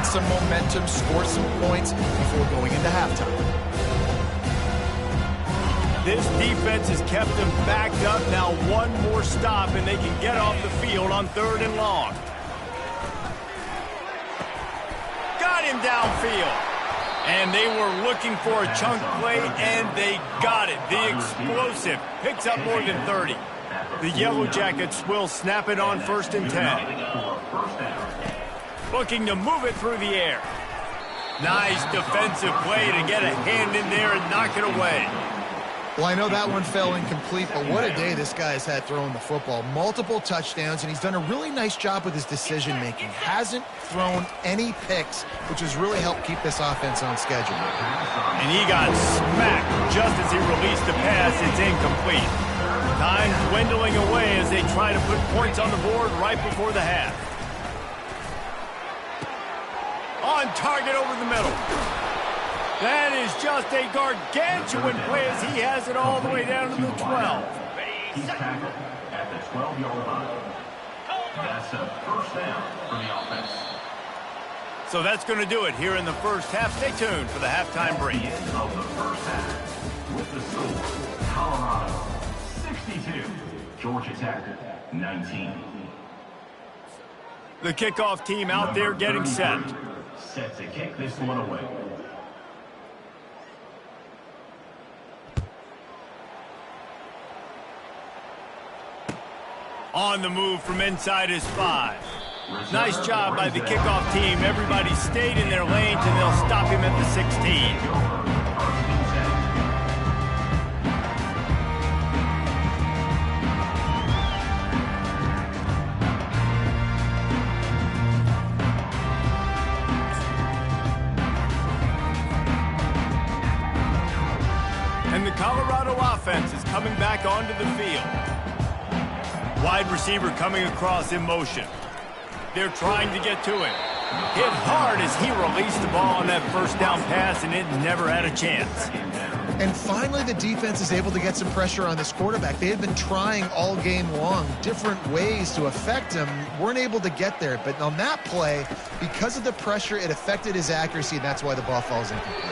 get some momentum, score some points before going into halftime. This defense has kept them backed up. Now one more stop, and they can get off the field on 3rd and long. Got him downfield. And they were looking for a chunk play, and they got it. The explosive picks up more than 30. The Yellow Jackets will snap it on 1st and 10. Looking to move it through the air. Nice defensive play to get a hand in there and knock it away. Well, I know that one fell incomplete, but what a day this guy has had throwing the football. Multiple touchdowns, and he's done a really nice job with his decision-making. Hasn't thrown any picks, which has really helped keep this offense on schedule. And he got smacked just as he released the pass. It's incomplete. Time dwindling away as they try to put points on the board right before the half. On target over the middle. That is just a gargantuan play as he has it all the way down to the 12. He's tackled at the 12-yard line. That's a first down for the offense. So that's going to do it here in the first half. Stay tuned for the halftime break. The end of the first half with the score, Colorado 62, Georgia Tech 19. The kickoff team out there getting set. Set to kick this one away. On the move from inside his 5. Nice job by the kickoff team. Everybody stayed in their lanes, and they'll stop him at the 16. And the Colorado offense is coming back onto the field. Wide receiver coming across in motion. They're trying to get to him. Hit hard as he released the ball on that first down pass, and it never had a chance. And finally, the defense is able to get some pressure on this quarterback. They had been trying all game long different ways to affect him. Weren't able to get there. But on that play, because of the pressure, it affected his accuracy, and that's why the ball falls incomplete.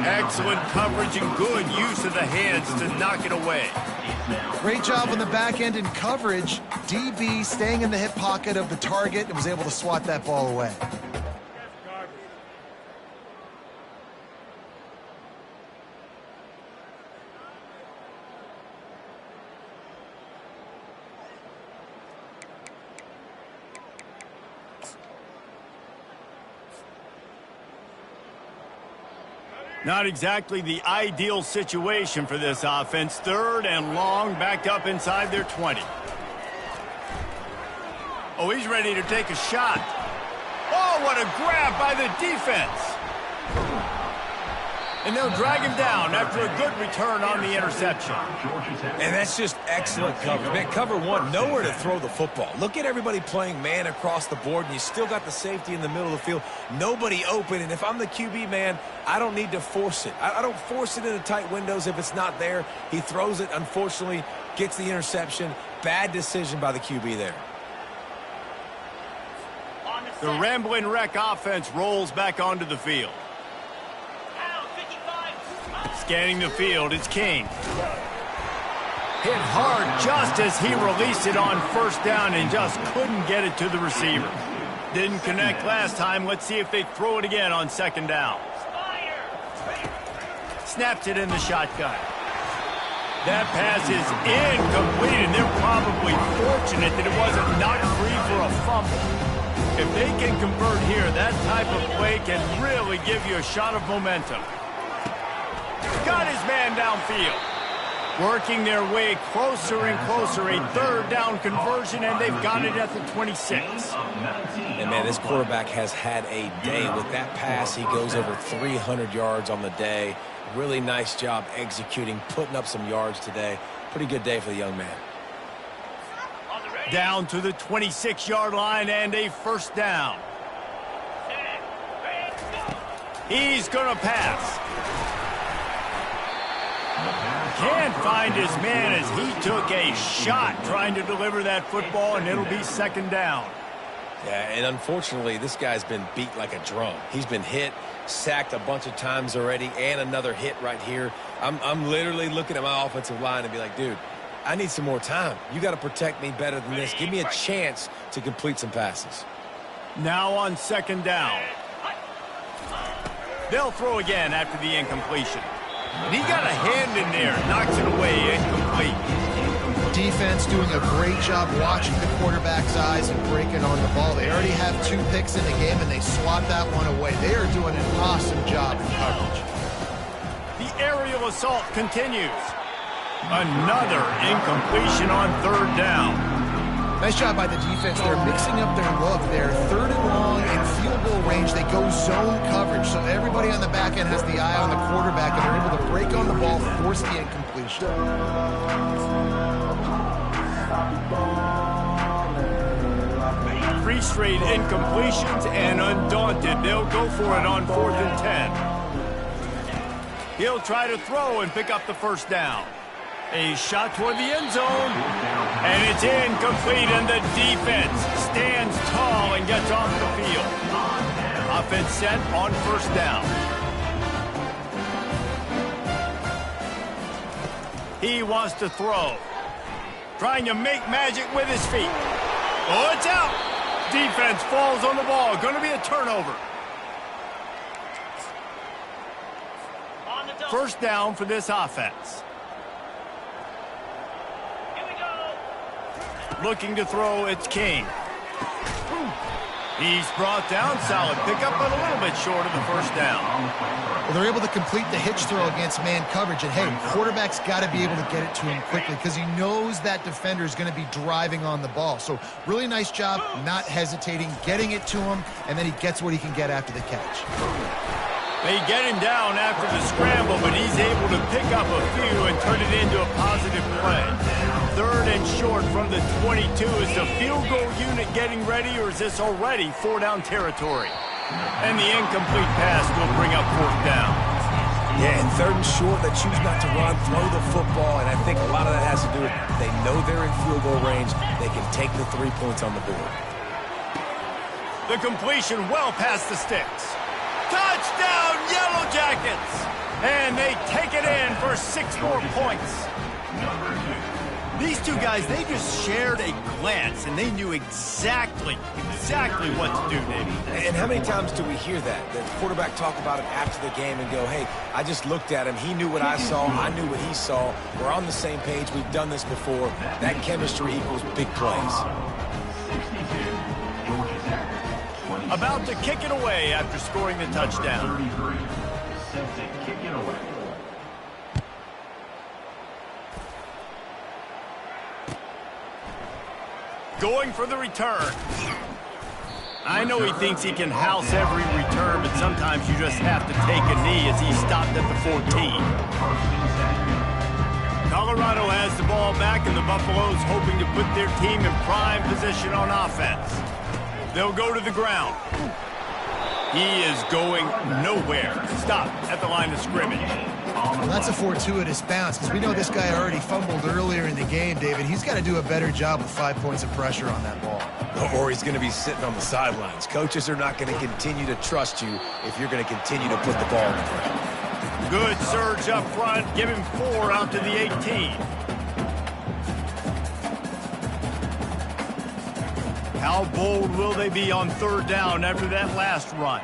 Excellent coverage and good use of the hands to knock it away. Great job on the back end in coverage. DB staying in the hip pocket of the target and was able to swat that ball away. Not exactly the ideal situation for this offense. 3rd and long, backed up inside their 20. Oh, he's ready to take a shot. Oh, what a grab by the defense. And they'll drag him down after a good return on the interception. And that's just excellent coverage. Man, cover one, nowhere to throw the football. Look at everybody playing man across the board, and you still got the safety in the middle of the field. Nobody open, and if I'm the QB, man, I don't need to force it. I don't force it into tight windows if it's not there. He throws it, unfortunately, gets the interception. Bad decision by the QB there. The Ramblin' Wreck offense rolls back onto the field. Scanning the field, it's King. Hit hard just as he released it on first down and just couldn't get it to the receiver. Didn't connect last time. Let's see if they throw it again on 2nd down. Snaps it in the shotgun. That pass is incomplete, and they're probably fortunate that it wasn't knocked free for a fumble. If they can convert here, that type of play can really give you a shot of momentum. Got his man downfield. Working their way closer and closer. A 3rd down conversion, and they've got it at the 26. And, man, this quarterback has had a day. With that pass, he goes over 300 yards on the day. Really nice job executing, putting up some yards today. Pretty good day for the young man. Down to the 26-yard line and a 1st down. He's going to pass. Can't find his man as he took a shot trying to deliver that football, and it'll be 2nd down. Yeah, and unfortunately, this guy's been beat like a drum. He's been hit, sacked a bunch of times already, and another hit right here. I'm literally looking at my offensive line and be like, dude, I need some more time. You got to protect me better than this. Give me a chance to complete some passes. Now on second down. They'll throw again after the incompletion. And he got a hand in there, knocks it away, incomplete. Defense doing a great job watching the quarterback's eyes and breaking on the ball. They already have 2 picks in the game, and they swat that one away. They are doing an awesome job in coverage. The aerial assault continues. Another incompletion on third down. Nice job by the defense. They're mixing up their look. They're third and long in field goal range. They go zone coverage, so everybody on the back end has the eye on the quarterback, and they're able to break on the ball, force the incompletion. 3 straight incompletions, and undaunted, they'll go for it on 4th and 10. He'll try to throw and pick up the first down. A shot toward the end zone, and it's incomplete, and the defense stands tall and gets off the field. Offense set on first down. He wants to throw. Trying to make magic with his feet. Oh, it's out. Defense falls on the ball. Going to be a turnover. First down for this offense. Here we go. Looking to throw, it's King. He's brought down. Solid pickup, but a little bit short of the first down. Well, they're able to complete the hitch throw against man coverage. And, hey, quarterback's got to be able to get it to him quickly because he knows that defender is going to be driving on the ball. So really nice job, not hesitating, getting it to him, and then he gets what he can get after the catch. They get him down after the scramble, but he's able to pick up a few and turn it into a positive play. Third and short from the 22. Is the field goal unit getting ready, or is this already 4-down territory? And the incomplete pass will bring up 4th down. Yeah, and 3rd and short, they choose not to run, throw the football, and I think a lot of that has to do with they know they're in field goal range. They can take the 3 points on the board. The completion well past the sticks. Touchdown, Yellow Jackets! And they take it in for 6 more points. These two guys, they just shared a glance, and they knew exactly what to do, David. And how many times do we hear that? The quarterback talk about it after the game and go, hey, I just looked at him. He knew what I saw. I knew what he saw. We're on the same page. We've done this before. That chemistry equals big plays. About to kick it away after scoring the touchdown. 33. Set to kick it away. Going for the return. I know he thinks he can house every return, but sometimes you just have to take a knee as he stopped at the 14. Colorado has the ball back, and the Buffaloes hoping to put their team in prime position on offense. They'll go to the ground. He is going nowhere. Stop at the line of scrimmage. Well, that's a fortuitous bounce because we know this guy already fumbled earlier in the game, David. He's got to do a better job with 5 points of pressure on that ball. Or he's going to be sitting on the sidelines. Coaches are not going to continue to trust you if you're going to continue to put the ball on the ground. Good surge up front. Give him 4 out to the 18. How bold will they be on 3rd down after that last run?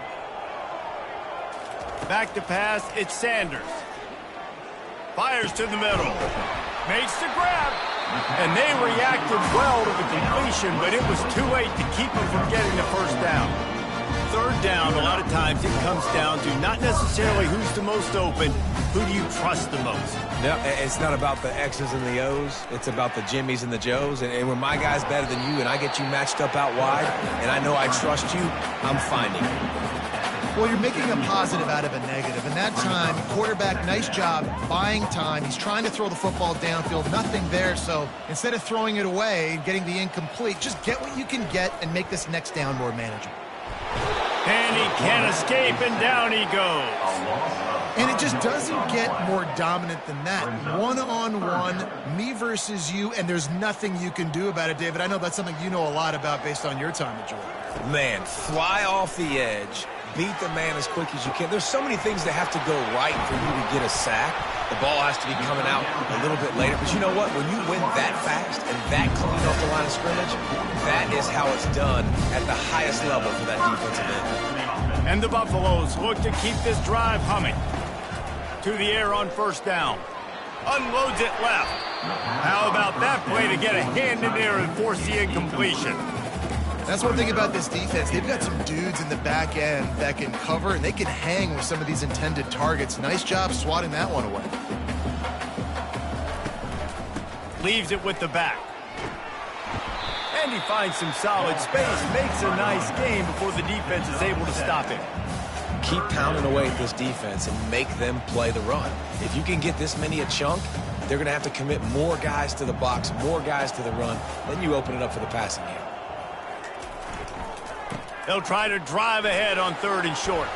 Back to pass, it's Sanders. Fires to the middle. Makes the grab. And they reacted well to the completion, but it was too late to keep them from getting the first down. 3rd down, a lot of times it comes down to not necessarily who's the most open, who do you trust the most? No, it's not about the X's and the O's. It's about the Jimmies and the Joes. And when my guy's better than you and I get you matched up out wide and I know I trust you, I'm finding it. Well, you're making a positive out of a negative. And that time, quarterback, nice job, buying time. He's trying to throw the football downfield. Nothing there. So instead of throwing it away and getting the incomplete, just get what you can get and make this next down more manageable. And he can't escape, and down he goes. And it just doesn't get more dominant than that. One-on-one, me versus you, and there's nothing you can do about it, David. I know that's something you know a lot about based on your time at Georgia. Man, fly off the edge, beat the man as quick as you can. There's so many things that have to go right for you to get a sack. The ball has to be coming out a little bit later. But you know what? When you win that fast and that clean off the line of scrimmage, that is how it's done at the highest level for that defensive end. And the Buffaloes look to keep this drive humming. To the air on first down. Unloads it left. How about that play to get a hand in there and force the incompletion? That's one thing about this defense. They've got some dudes in the back end that can cover, and they can hang with some of these intended targets. Nice job swatting that one away. Leaves it with the back. And he finds some solid space. Makes a nice game before the defense is able to stop him. Keep pounding away at this defense and make them play the run. If you can get this many a chunk, they're going to have to commit more guys to the box, more guys to the run. Then you open it up for the passing game. They'll try to drive ahead on 3rd and short.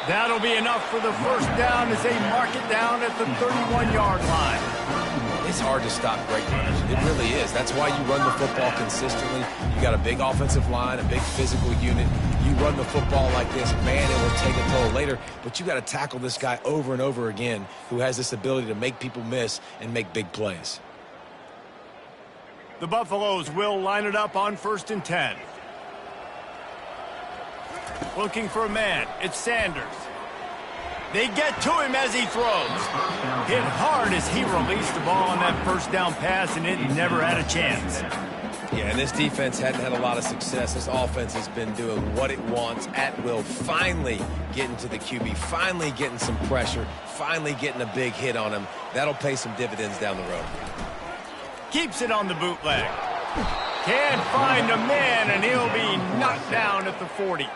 That'll be enough for the first down as they mark it down at the 31-yard line. It's hard to stop great runners. It really is. That's why you run the football consistently. You got a big offensive line, a big physical unit. You run the football like this, man, it will take a toll later. But you got to tackle this guy over and over again who has this ability to make people miss and make big plays. The Buffaloes will line it up on 1st and 10. Looking for a man. It's Sanders. They get to him as he throws. Hit hard as he released the ball on that first down pass, and it never had a chance. Yeah, and this defense hadn't had a lot of success. This offense has been doing what it wants at will. Finally getting to the QB, finally getting some pressure, finally getting a big hit on him. That'll pay some dividends down the road. Keeps it on the bootleg. Can't find a man, and he'll be knocked down at the 40.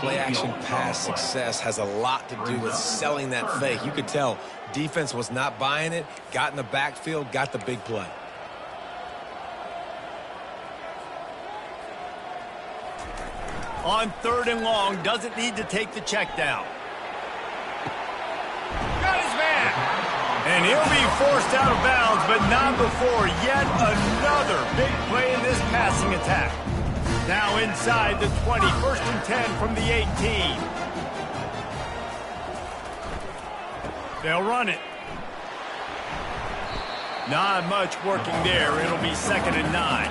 Play-action pass success has a lot to do with selling that fake. You could tell defense was not buying it, got in the backfield, got the big play. On 3rd and long, doesn't need to take the check down. Got his man. And he'll be forced out of bounds, but not before yet another big play in this passing attack. Now inside the 20, 1st and 10 from the 18. They'll run it. Not much working there. It'll be 2nd and 9.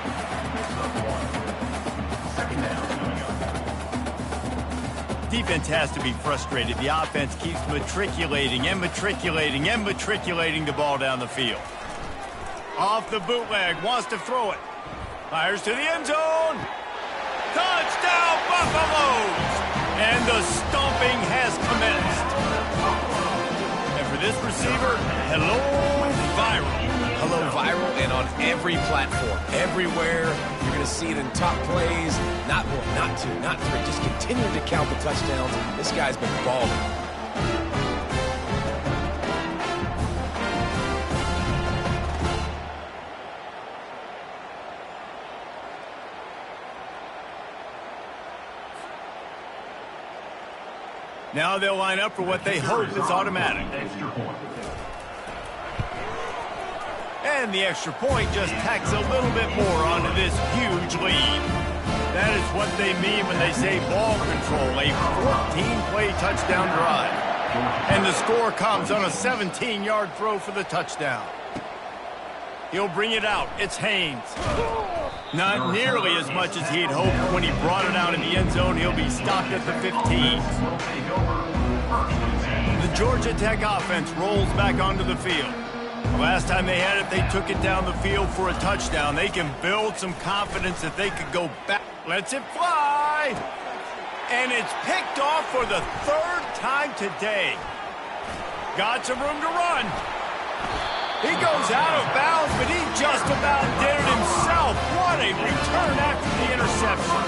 Defense has to be frustrated. The offense keeps matriculating and matriculating and matriculating the ball down the field. Off the bootleg, wants to throw it. Fires to the end zone. Touchdown, Buffaloes! And the stomping has commenced. And for this receiver, hello, viral. Hello, viral, and on every platform, everywhere. You're going to see it in top plays. Not one, not two, not three. Just continue to count the touchdowns. This guy's been balling. Now they'll line up for what they hope is automatic. And the extra point just tacks a little bit more onto this huge lead. That is what they mean when they say ball control, a 14-play touchdown drive. And the score comes on a 17-yard throw for the touchdown. He'll bring it out. It's Haynes. Not nearly as much as he'd hoped when he brought it out in the end zone. He'll be stopped at the 15. The Georgia Tech offense rolls back onto the field. Last time they had it, they took it down the field for a touchdown. They can build some confidence that they could go back. Lets it fly. And it's picked off for the 3rd time today. Got some room to run. He goes out of bounds, but he just about did it himself. What a return after the interception.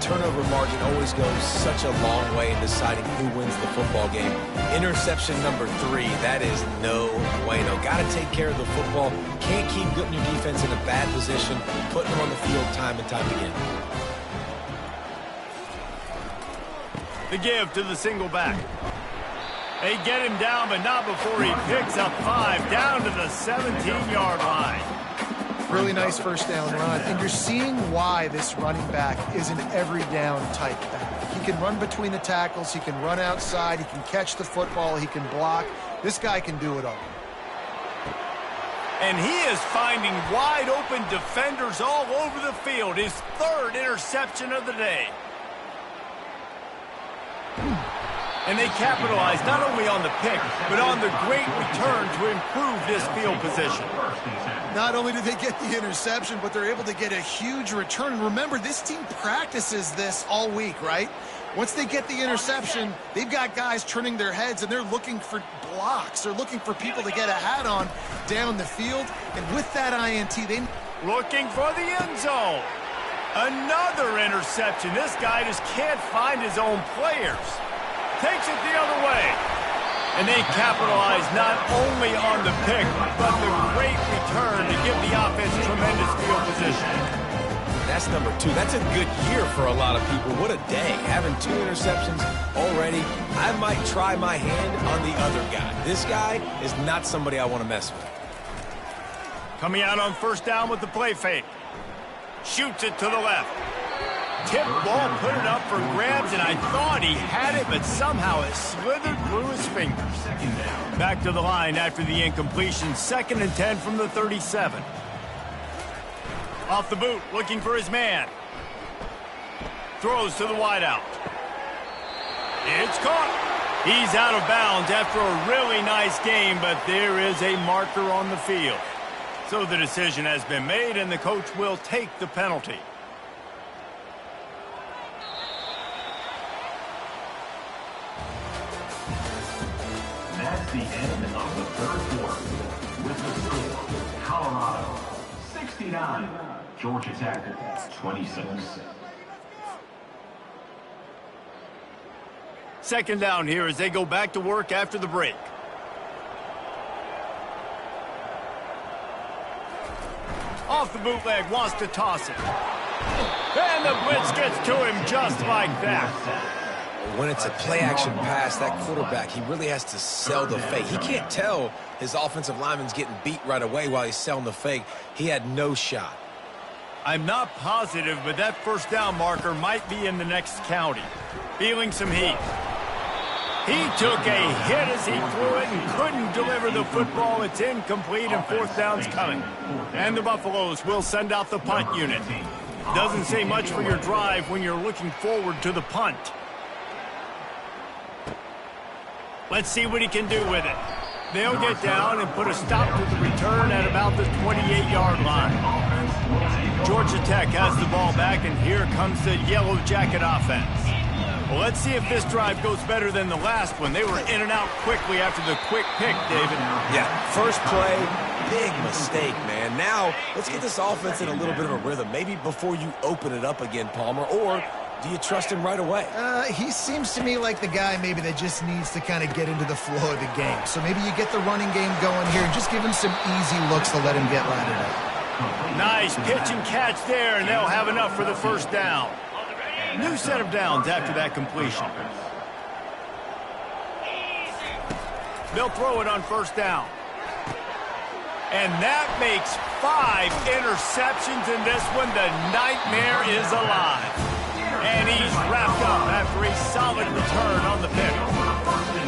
Turnover margin always goes such a long way in deciding who wins the football game. Interception number 3, that is no bueno. Got to take care of the football. Can't keep putting your defense in a bad position, putting them on the field time and time again. The give to the single back. They get him down, but not before he picks up 5 down to the 17-yard line. Really nice first down run, and you're seeing why this running back is an every down type back. He can run between the tackles, he can run outside, he can catch the football, he can block. This guy can do it all. And he is finding wide open defenders all over the field. His 3rd interception of the day. And they capitalize not only on the pick, but on the great return to improve this field position. Not only do they get the interception, but they're able to get a huge return. And remember, this team practices this all week, right? Once they get the interception, they've got guys turning their heads, and they're looking for blocks. They're looking for people to get a hat on down the field. And with that INT, they... Looking for the end zone. Another interception. This guy just can't find his own players. Takes it the other way. And they capitalize not only on the pick, but the great return to give the offense tremendous field position. That's number 2. That's a good year for a lot of people. What a day. Having 2 interceptions already. I might try my hand on the other guy. This guy is not somebody I want to mess with. Coming out on first down with the play fake. Shoots it to the left. Tip ball, put it up for grabs, and I thought he had it, but somehow it slithered through his fingers. Back to the line after the incompletion. 2nd and 10 from the 37. Off the boot, looking for his man. Throws to the wideout. It's caught. He's out of bounds after a really nice game, but there is a marker on the field. So the decision has been made, and the coach will take the penalty. That's the end of the 3rd quarter. With the score, Colorado 69, Georgia Tech 26. 2nd down here as they go back to work after the break. Off the bootleg, wants to toss it. And the blitz gets to him just like that. When it's a play-action pass, that quarterback, he really has to sell the fake. He can't tell his offensive lineman's getting beat right away while he's selling the fake. He had no shot. I'm not positive, but that first down marker might be in the next county. Feeling some heat. He took a hit as he threw it and couldn't deliver the football. It's incomplete, and 4th down's coming. And the Buffaloes will send out the punt unit. Doesn't say much for your drive when you're looking forward to the punt. Let's see what he can do with it. They'll get down and put a stop to the return at about the 28-yard line. Georgia Tech has the ball back, and here comes the Yellow Jacket offense. Well, let's see if this drive goes better than the last one. They were in and out quickly after the quick pick, David. Yeah, first play, big mistake, man. Now, let's get this offense in a little bit of a rhythm. Maybe before you open it up again, Palmer, or do you trust him right away? He seems to me like the guy maybe that just needs to kind of get into the flow of the game. So maybe you get the running game going here and just give him some easy looks to let him get laddered up. Nice pitch and catch there, and they'll have enough for the first down. New set of downs after that completion. They'll throw it on first down. And that makes 5 interceptions in this one. The nightmare is alive. And he's wrapped up after a solid return on the pick.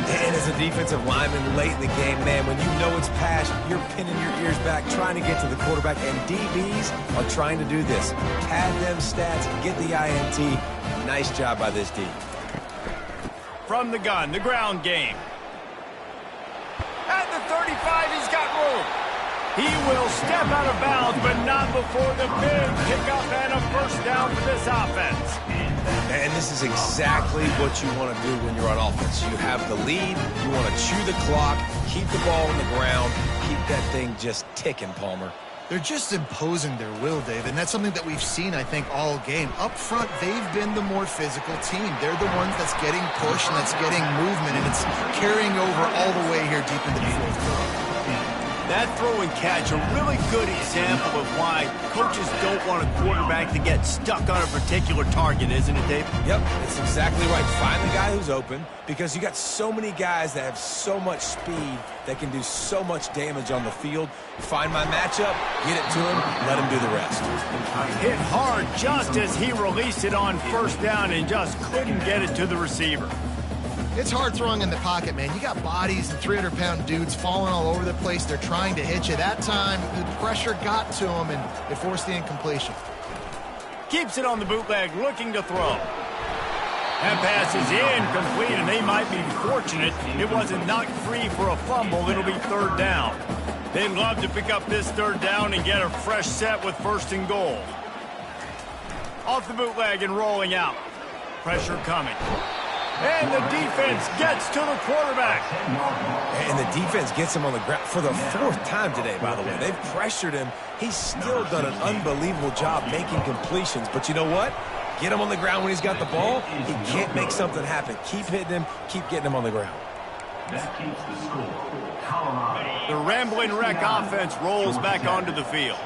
And as a defensive lineman late in the game, man, when you know it's pass, you're pinning your ears back, trying to get to the quarterback, and DBs are trying to do this. Pad them stats, get the INT. Nice job by this D. From the gun, the ground game. At the 35, he's got room. He will step out of bounds, but not before the big pickup and a first down for this offense. And this is exactly what you want to do when you're on offense. You have the lead, you want to chew the clock, keep the ball on the ground, keep that thing just ticking, Palmer. They're just imposing their will, Dave, and that's something that we've seen, I think, all game. Up front, they've been the more physical team. They're the ones that's getting pushed and that's getting movement, and it's carrying over all the way here deep into the fourth quarter. That throw and catch, a really good example of why coaches don't want a quarterback to get stuck on a particular target, isn't it, Dave? Yep, it's exactly right. Find the guy who's open, because you got so many guys that have so much speed that can do so much damage on the field. Find my matchup, get it to him, let him do the rest. Hit hard just as he released it on first down and just couldn't get it to the receiver. It's hard throwing in the pocket, man. You got bodies and 300-pound dudes falling all over the place. They're trying to hit you. That time, the pressure got to him, and it forced the incompletion. Keeps it on the bootleg, looking to throw. That pass is incomplete, and they might be fortunate it wasn't knocked free for a fumble. It'll be third down. They'd love to pick up this third down and get a fresh set with first and goal. Off the bootleg and rolling out. Pressure coming. And the defense gets to the quarterback. And the defense gets him on the ground for the fourth time today, by the way. They've pressured him. He's still done an unbelievable job making completions. But you know what? Get him on the ground when he's got the ball. He can't make something happen. Keep hitting him. Keep getting him on the ground. That keeps the score. Colorado. The Rambling Wreck offense rolls back onto the field.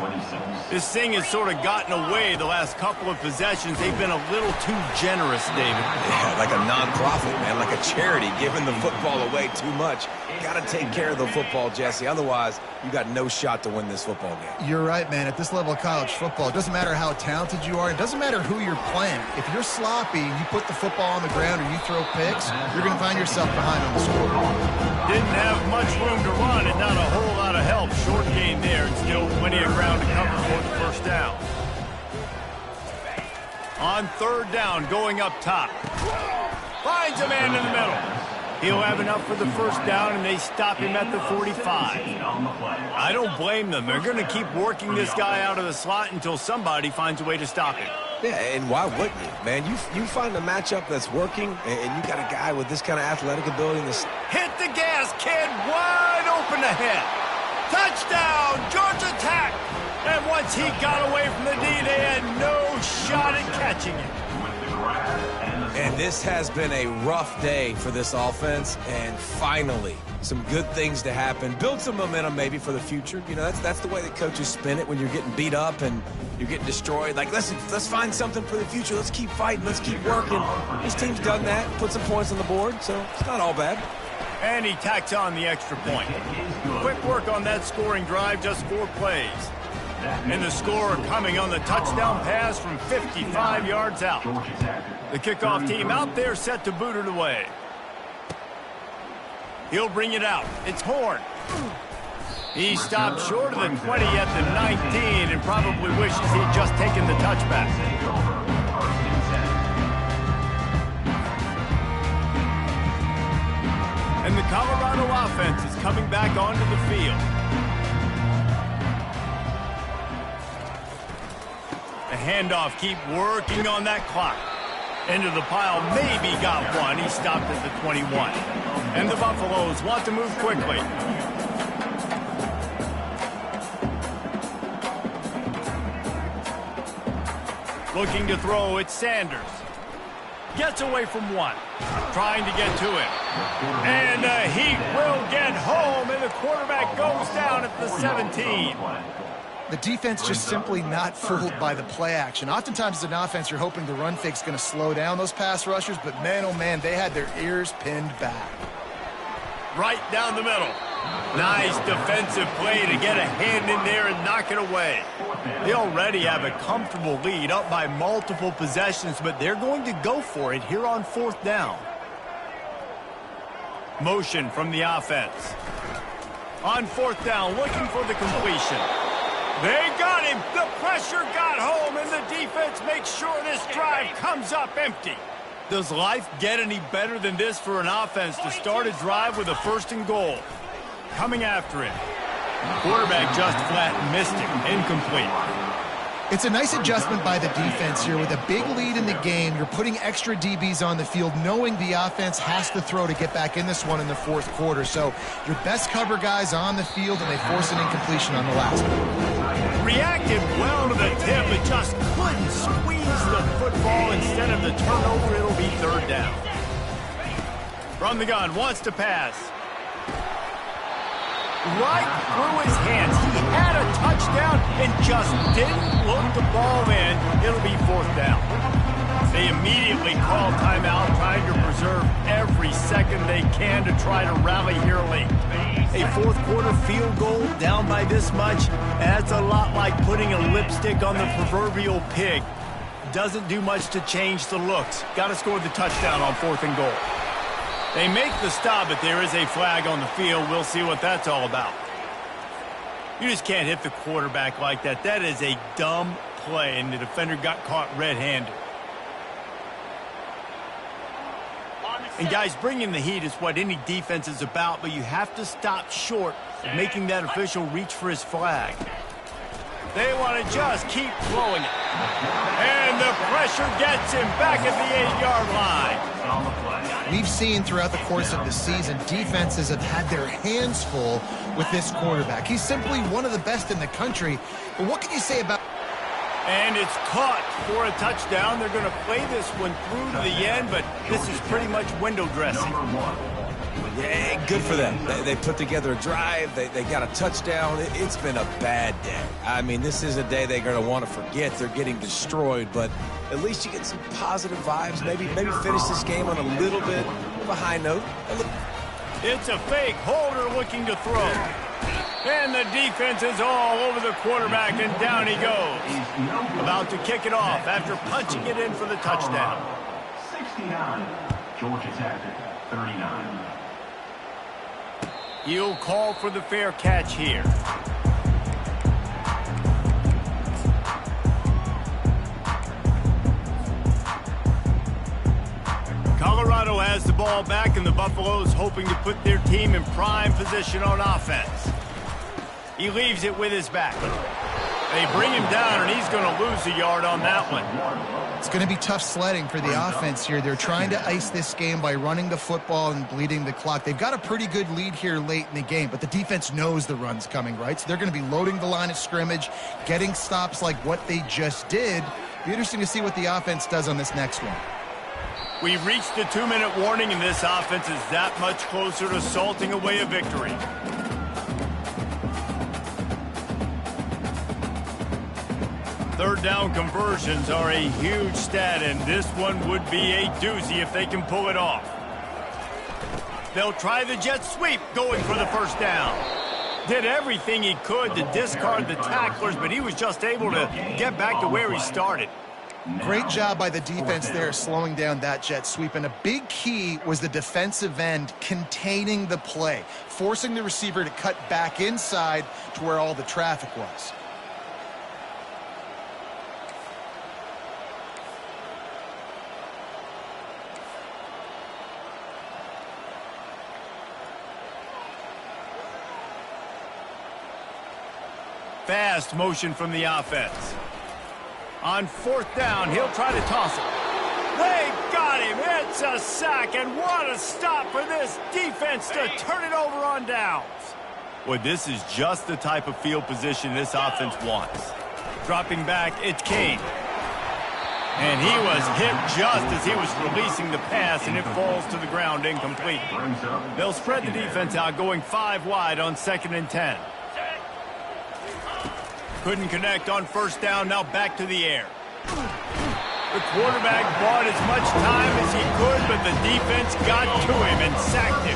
This thing has sort of gotten away the last couple of possessions. They've been a little too generous, David. Yeah, like a non-profit, man, like a charity, giving the football away too much. Got to take care of the football, Jesse. Otherwise, you got no shot to win this football game. You're right, man. At this level of college football, it doesn't matter how talented you are. It doesn't matter who you're playing. If you're sloppy and you put the football on the ground or you throw picks, you're going to find yourself behind on the score. Didn't have much room to run and not a whole lot of help. Short gain there and still plenty of ground to cover for the first down. On third down, going up top. Finds a man in the middle. He'll have enough for the first down, and they stop him at the 45. I don't blame them. They're going to keep working this guy out of the slot until somebody finds a way to stop him. Yeah, and why wouldn't you, man? You find a matchup that's working, and you got a guy with this kind of athletic ability in this. Hit the gas, kid. Wide open ahead. Touchdown, Georgia Tech. And once he got away from the D, they had no shot at catching him. And this has been a rough day for this offense, and finally, some good things to happen. Build some momentum maybe for the future. You know, that's the way that coaches spin it when you're getting beat up and you're getting destroyed. Like, let's find something for the future. Let's keep fighting. Let's keep working. This team's done that, put some points on the board, so it's not all bad. And he tacks on the extra point. Quick work on that scoring drive, just 4 plays. And the score coming on the touchdown pass from 55 yards out. The kickoff team out there set to boot it away. He'll bring it out. It's Horn. He stopped short of the 20 at the 19 and probably wishes he'd just taken the touchback. And the Colorado offense is coming back onto the field. The handoff, keep working on that clock. Into the pile, maybe got one. He stopped at the 21. And the Buffaloes want to move quickly. Looking to throw, it's Sanders. Gets away from one. Trying to get to him. And he will get home, and the quarterback goes down at the 17. The defense just simply not fooled by the play action. Oftentimes as an offense, you're hoping the run fake's going to slow down those pass rushers, but man, oh man, they had their ears pinned back. Right down the middle. Nice defensive play to get a hand in there and knock it away. They already have a comfortable lead, up by multiple possessions, but they're going to go for it here on fourth down. Motion from the offense. On fourth down, looking for the completion. They got him. The pressure got home, and the defense makes sure this drive comes up empty. Does life get any better than this for an offense to start a drive with a first and goal? Coming after him. Quarterback just flat missed him. Incomplete. It's a nice adjustment by the defense here. With a big lead in the game, you're putting extra DBs on the field, knowing the offense has to throw to get back in this one in the fourth quarter. So your best cover guys on the field, and they force an incompletion on the last one. Reacted well to the tip, but just couldn't squeeze the football. Instead of the turnover, it'll be third down. From the gun, wants to pass. right through his hands. He had a touchdown and just didn't look the ball in. It'll be 4th down. They immediately call timeout, trying to preserve every second they can to try to rally here late. A 4th quarter field goal down by this much, that's a lot like putting a lipstick on the proverbial pig. Doesn't do much to change the looks. Got to score the touchdown on 4th and goal. They make the stop, but there is a flag on the field. We'll see what that's all about. You just can't hit the quarterback like that. That is a dumb play, and the defender got caught red-handed. And guys, bringing the heat is what any defense is about, but you have to stop short of making that official reach for his flag. They want to just keep flowing it. And the pressure gets him back at the 8-yard line. We've seen throughout the course of the season, defenses have had their hands full with this quarterback. He's simply one of the best in the country. But what can you say about... And it's caught for a touchdown. They're going to play this one through to the end, but this is pretty much window dressing. Yeah, good for them. They put together a drive. They got a touchdown. It's been a bad day. I mean, this is a day they're going to want to forget. They're getting destroyed, but at least you get some positive vibes. Maybe finish this game on a little bit of a high note. It's a fake. Holder looking to throw. And the defense is all over the quarterback, and down he goes. About to kick it off after punching it in for the touchdown. 69. Georgia Tech 39. He'll call for the fair catch here. Colorado has the ball back, and the Buffaloes hoping to put their team in prime position on offense. He leaves it with his back. They bring him down, and he's going to lose a yard on that one. It's going to be tough sledding for the offense here. They're trying to ice this game by running the football and bleeding the clock. They've got a pretty good lead here late in the game, but the defense knows the run's coming, right? So they're going to be loading the line of scrimmage, getting stops like what they just did. Be interesting to see what the offense does on this next one. We've reached the 2-minute warning, and this offense is that much closer to salting away a victory. Third down conversions are a huge stat, and this one would be a doozy if they can pull it off. They'll try the jet sweep, going for the first down. Did everything he could to discard the tacklers, but he was just able to get back to where he started. Great job by the defense there, slowing down that jet sweep. And a big key was the defensive end containing the play, forcing the receiver to cut back inside to where all the traffic was. Fast motion from the offense. On 4th down, he'll try to toss it. They got him. It's a sack, and what a stop for this defense to turn it over on downs. Well, this is just the type of field position this offense wants. Dropping back, it's Kane. And he was hit just as he was releasing the pass, and it falls to the ground incomplete. They'll spread the defense out, going 5 wide on 2nd and 10. Couldn't connect on 1st down, now back to the air. The quarterback bought as much time as he could, but the defense got to him and sacked him.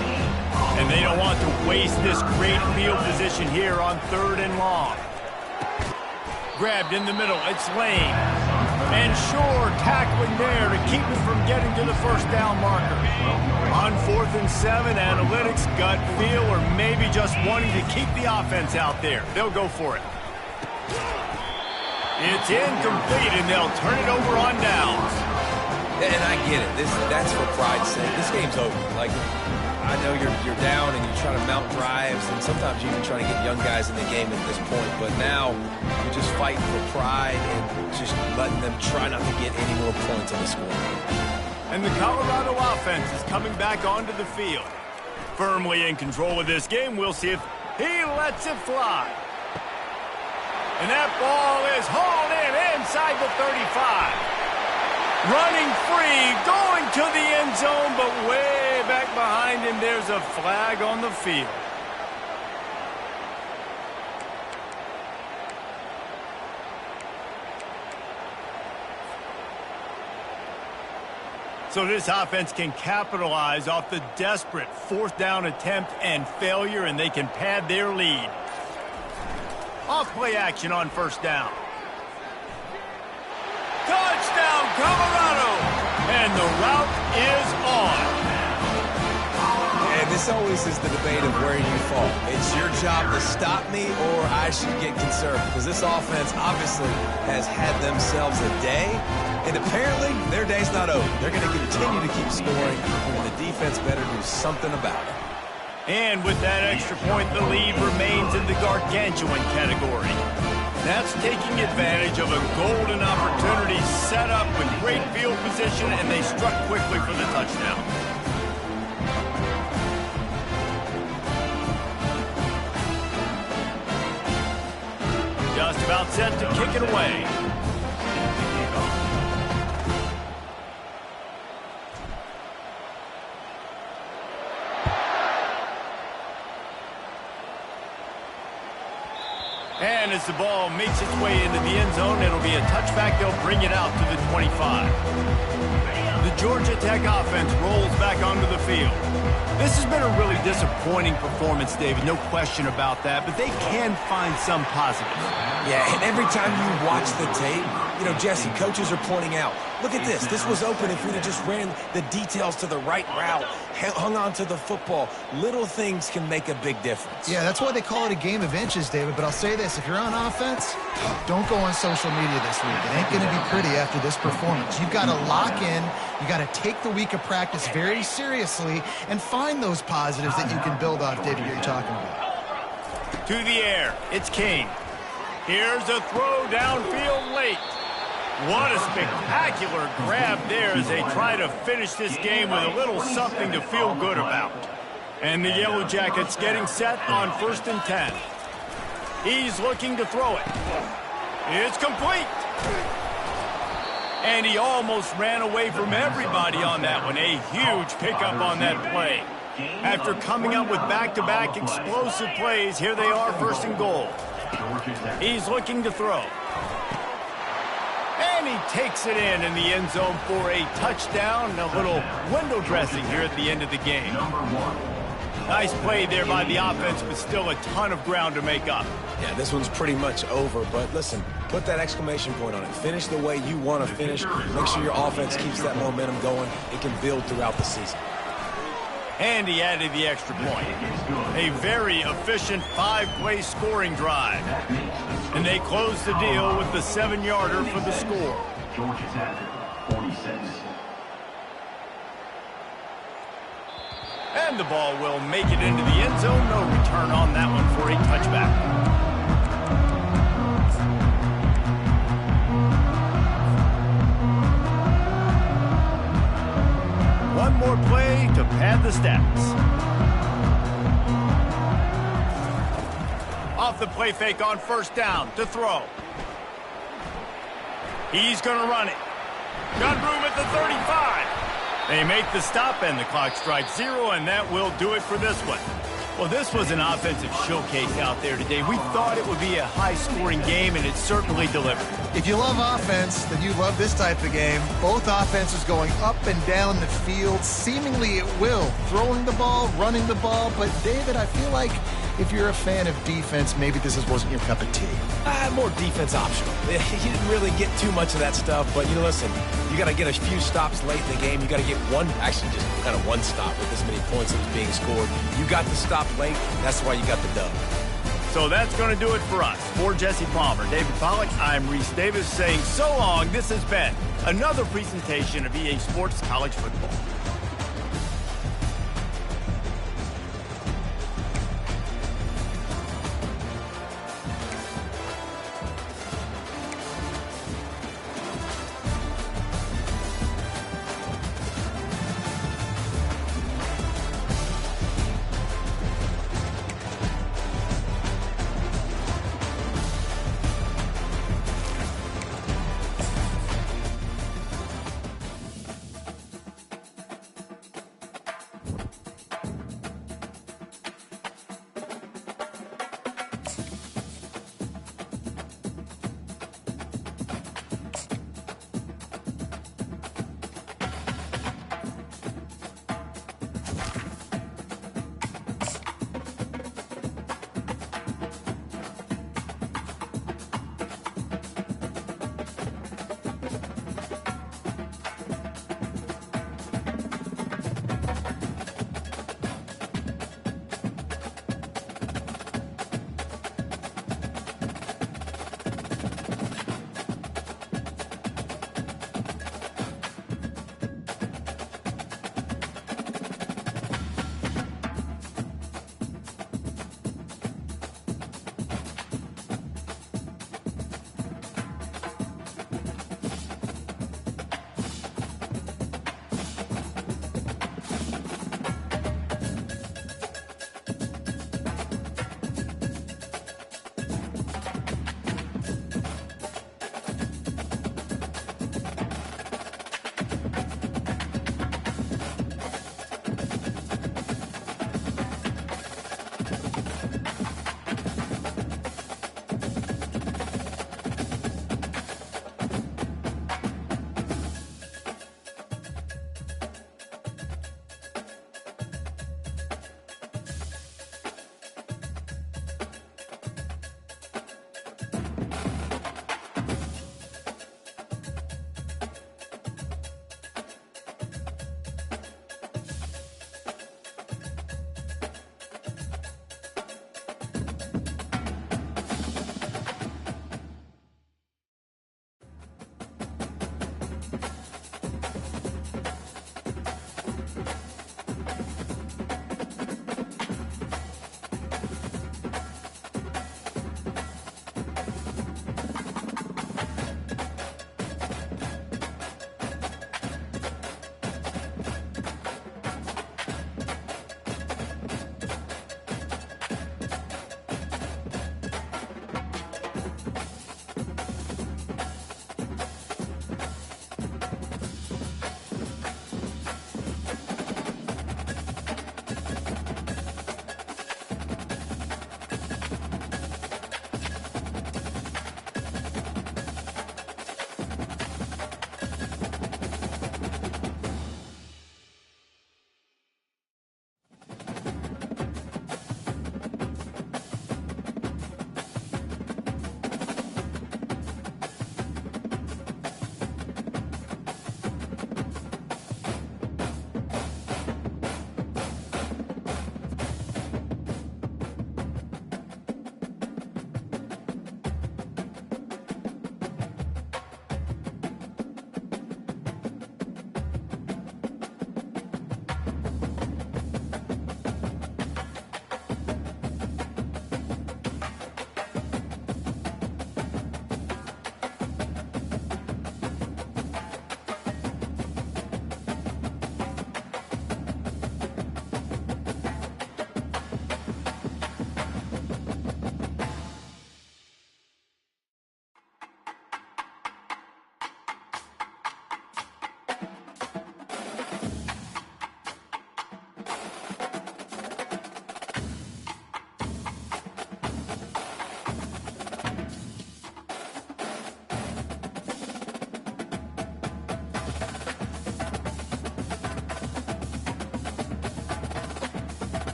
And they don't want to waste this great field position here on 3rd and long. Grabbed in the middle, it's Lane. And Shore tackling there to keep him from getting to the 1st down marker. On 4th and 7, analytics, gut feel, or maybe just wanting to keep the offense out there. They'll go for it. It's incomplete, and they'll turn it over on downs. And I get it. That's for pride's sake. This game's over. Like, I know you're down and you're trying to mount drives, and sometimes you're even trying to get young guys in the game at this point. But now you're just fighting for pride and just letting them try not to get any more points on the scoreboard. And the Colorado offense is coming back onto the field. Firmly in control of this game. We'll see if he lets it fly. And that ball is hauled in inside the 35. Running free, going to the end zone, but way back behind him, there's a flag on the field. So this offense can capitalize off the desperate fourth down attempt and failure, and they can pad their lead. Off play action on first down. Touchdown, Colorado! And the route is on. And this always is the debate of where you fall. It's your job to stop me, or I should get conservative. Because this offense obviously has had themselves a day, and apparently their day's not over. They're going to continue to keep scoring, and the defense better do something about it. And with that extra point, the lead remains in the gargantuan category. That's taking advantage of a golden opportunity set up with great field position, and they struck quickly for the touchdown. Just about set to kick it away. And as the ball makes its way into the end zone, it'll be a touchback. They'll bring it out to the 25. The Georgia Tech offense rolls back onto the field. This has been a really disappointing performance, David, no question about that, but they can find some positives. Yeah, and every time you watch the tape, you know, Jesse, coaches are pointing out, look at this. This was open if we'd have just ran the details to the right route, hung on to the football. Little things can make a big difference. Yeah, that's why they call it a game of inches, David. But I'll say this, if you're on offense, don't go on social media this week. It ain't going to be pretty after this performance. You've got to lock in. You got to take the week of practice very seriously and find those positives that you can build off, David, you're talking about. To the air, it's Kane. Here's a throw downfield late. What a spectacular grab there as they try to finish this game with a little something to feel good about. And the Yellow Jackets getting set on 1st and 10. He's looking to throw it. It's complete. And he almost ran away from everybody on that one. A huge pickup on that play. After coming up with back-to-back explosive plays, here they are, 1st and goal. He's looking to throw. And he takes it in the end zone for a touchdown. A little window dressing here at the end of the game. Nice play there by the offense, but still a ton of ground to make up. Yeah, this one's pretty much over, but listen, put that exclamation point on it. Finish the way you want to finish. Make sure your offense keeps that momentum going. It can build throughout the season. And he added the extra point. A very efficient 5-play scoring drive. And they close the deal with the 7-yarder for the score. Georgia Tech, 46. And the ball will make it into the end zone. No return on that one for a touchback. One more play to pad the stats. Off the play fake on 1st down to throw. He's going to run it. Got room at the 35. They make the stop, and the clock strikes 0, and that will do it for this one. Well, this was an offensive showcase out there today. We thought it would be a high-scoring game, and it certainly delivered. If you love offense, then you love this type of game. Both offenses going up and down the field, seemingly at will. Throwing the ball, running the ball. But, David, I feel like if you're a fan of defense, maybe this wasn't your cup of tea. More defense optional. You didn't really get too much of that stuff, but, listen, you got to get a few stops late in the game. You got to get one stop with this many points that was being scored. You got the stop late. That's why you got the dub. So that's going to do it for us. For Jesse Palmer, David Pollack, I'm Reese Davis saying so long. This has been another presentation of EA Sports College Football.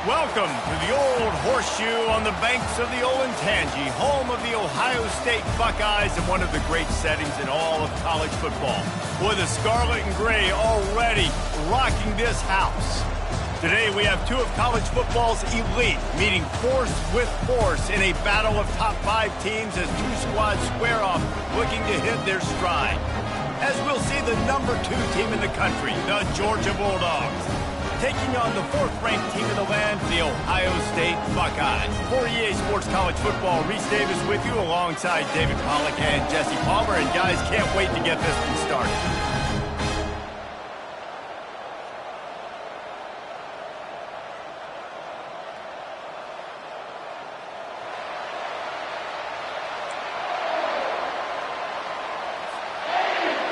Welcome to the Old Horseshoe on the banks of the Olentangy, home of the Ohio State Buckeyes and one of the great settings in all of college football. With the scarlet and gray already rocking this house. Today we have two of college football's elite meeting force with force in a battle of top 5 teams as two squads square off looking to hit their stride. As we'll see the number 2 team in the country, the Georgia Bulldogs, taking on the 4th-ranked team in the land, the Ohio State Buckeyes. For EA Sports College Football, Reese Davis with you alongside David Pollack and Jesse Palmer. And guys, can't wait to get this one started.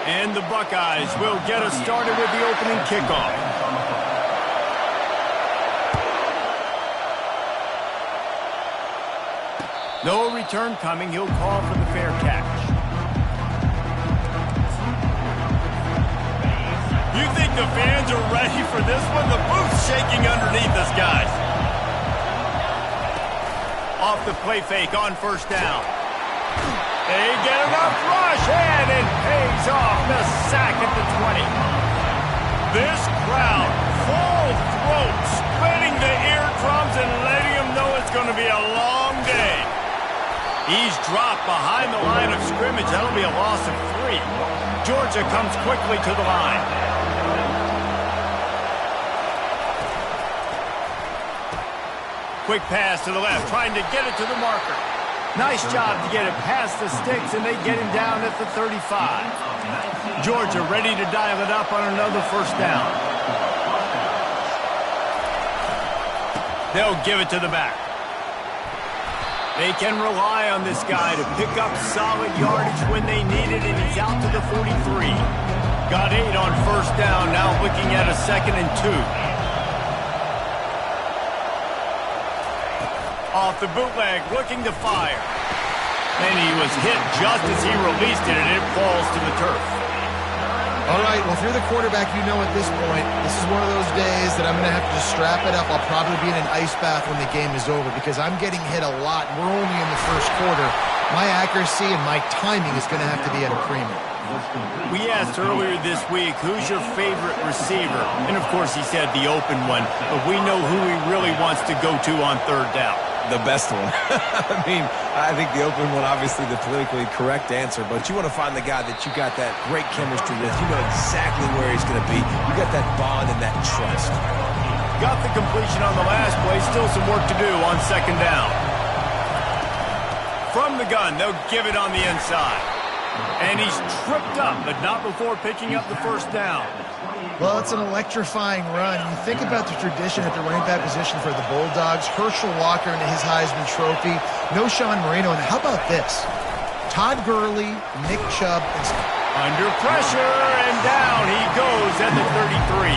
And the Buckeyes will get us started with the opening kickoff. No return coming. He'll call for the fair catch. You think the fans are ready for this one? The booth's shaking underneath us, guys. Off the play fake on first down. They get enough rush, and it pays off the sack at the 20. This crowd, full throat, splitting the eardrums and letting them know it's going to be a long day. He's dropped behind the line of scrimmage. That'll be a loss of 3. Georgia comes quickly to the line. Quick pass to the left, trying to get it to the marker. Nice job to get it past the sticks, and they get him down at the 35. Georgia ready to dial it up on another first down. They'll give it to the back. They can rely on this guy to pick up solid yardage when they need it, and he's out to the 43. Got 8 on first down, now looking at a 2nd and 2. Off the bootleg, looking to fire. And he was hit just as he released it, and it falls to the turf. All right, well, if you're the quarterback, you know at this point, this is one of those days that I'm going to have to just strap it up. I'll probably be in an ice bath when the game is over because I'm getting hit a lot. We're only in the first quarter. My accuracy and my timing is going to have to be at a premium. We asked earlier this week, who's your favorite receiver? And, of course, he said the open one. But we know who he really wants to go to on third down. The best one. I mean, I think the open one, obviously the politically correct answer, but you want to find the guy that you got that great chemistry with. You know exactly where he's going to be. You got that bond and that trust. Got the completion on the last play. Still some work to do on second down. From the gun, they'll give it on the inside. And he's tripped up, but not before picking up the first down. Well, it's an electrifying run. You think about the tradition at the running back position for the Bulldogs. Herschel Walker into his Heisman Trophy. No Sean Marino. And how about this? Todd Gurley, Nick Chubb. Under pressure, and down he goes at the 33.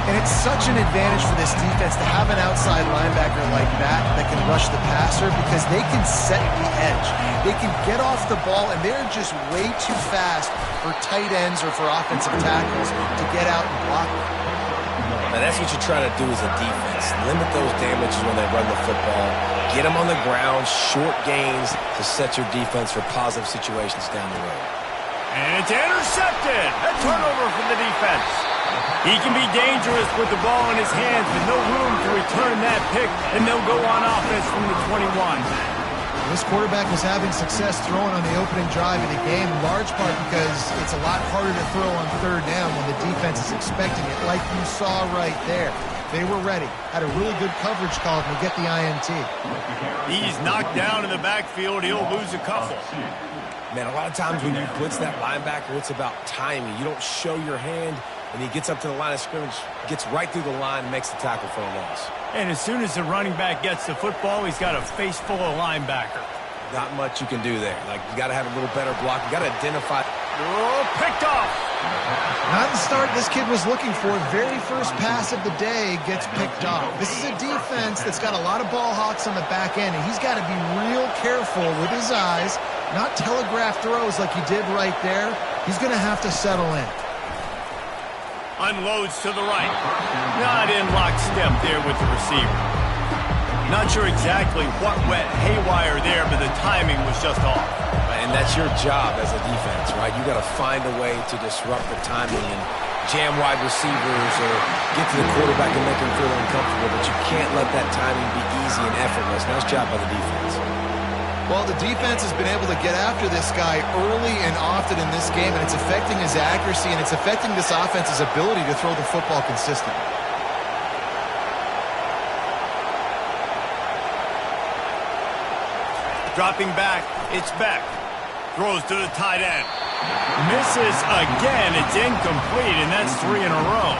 And it's such an advantage for this defense to have an outside linebacker like that can rush the passer because they can set the edge. They can get off the ball, and they're just way too fast for tight ends or for offensive tackles to get out and block them. And that's what you try to do as a defense. Limit those damages when they run the football. Get them on the ground, short gains to set your defense for positive situations down the road. And it's intercepted. A turnover for the defense. He can be dangerous with the ball in his hands, but no room to return that pick, and they'll go on offense from the 21. This quarterback was having success throwing on the opening drive of the game, in large part because it's a lot harder to throw on third down when the defense is expecting it, like you saw right there. They were ready. Had a really good coverage call to get the INT. He's knocked down in the backfield. He'll lose a couple. Man, a lot of times when you blitz that linebacker, it's about timing. You don't show your hand, and he gets up to the line of scrimmage, gets right through the line, and makes the tackle for a loss. And as soon as the running back gets the football, he's got a face full of linebacker. Not much you can do there. Like, you got to have a little better block. You got to identify. Oh, picked off. Not the start this kid was looking for. Very first pass of the day gets picked off. This is a defense that's got a lot of ball hawks on the back end, and he's got to be real careful with his eyes, not telegraph throws like he did right there. He's going to have to settle in. Unloads to the right. Not in lockstep there with the receiver. Not sure exactly what went haywire there, but the timing was just off. And that's your job as a defense, right? You got to find a way to disrupt the timing and jam wide receivers or get to the quarterback and make him feel uncomfortable, but you can't let that timing be easy and effortless. Nice job by the defense. Well, the defense has been able to get after this guy early and often in this game, and it's affecting his accuracy, and it's affecting this offense's ability to throw the football consistently. Dropping back, it's Beck. Throws to the tight end. Misses again. It's incomplete, and that's 3 in a row.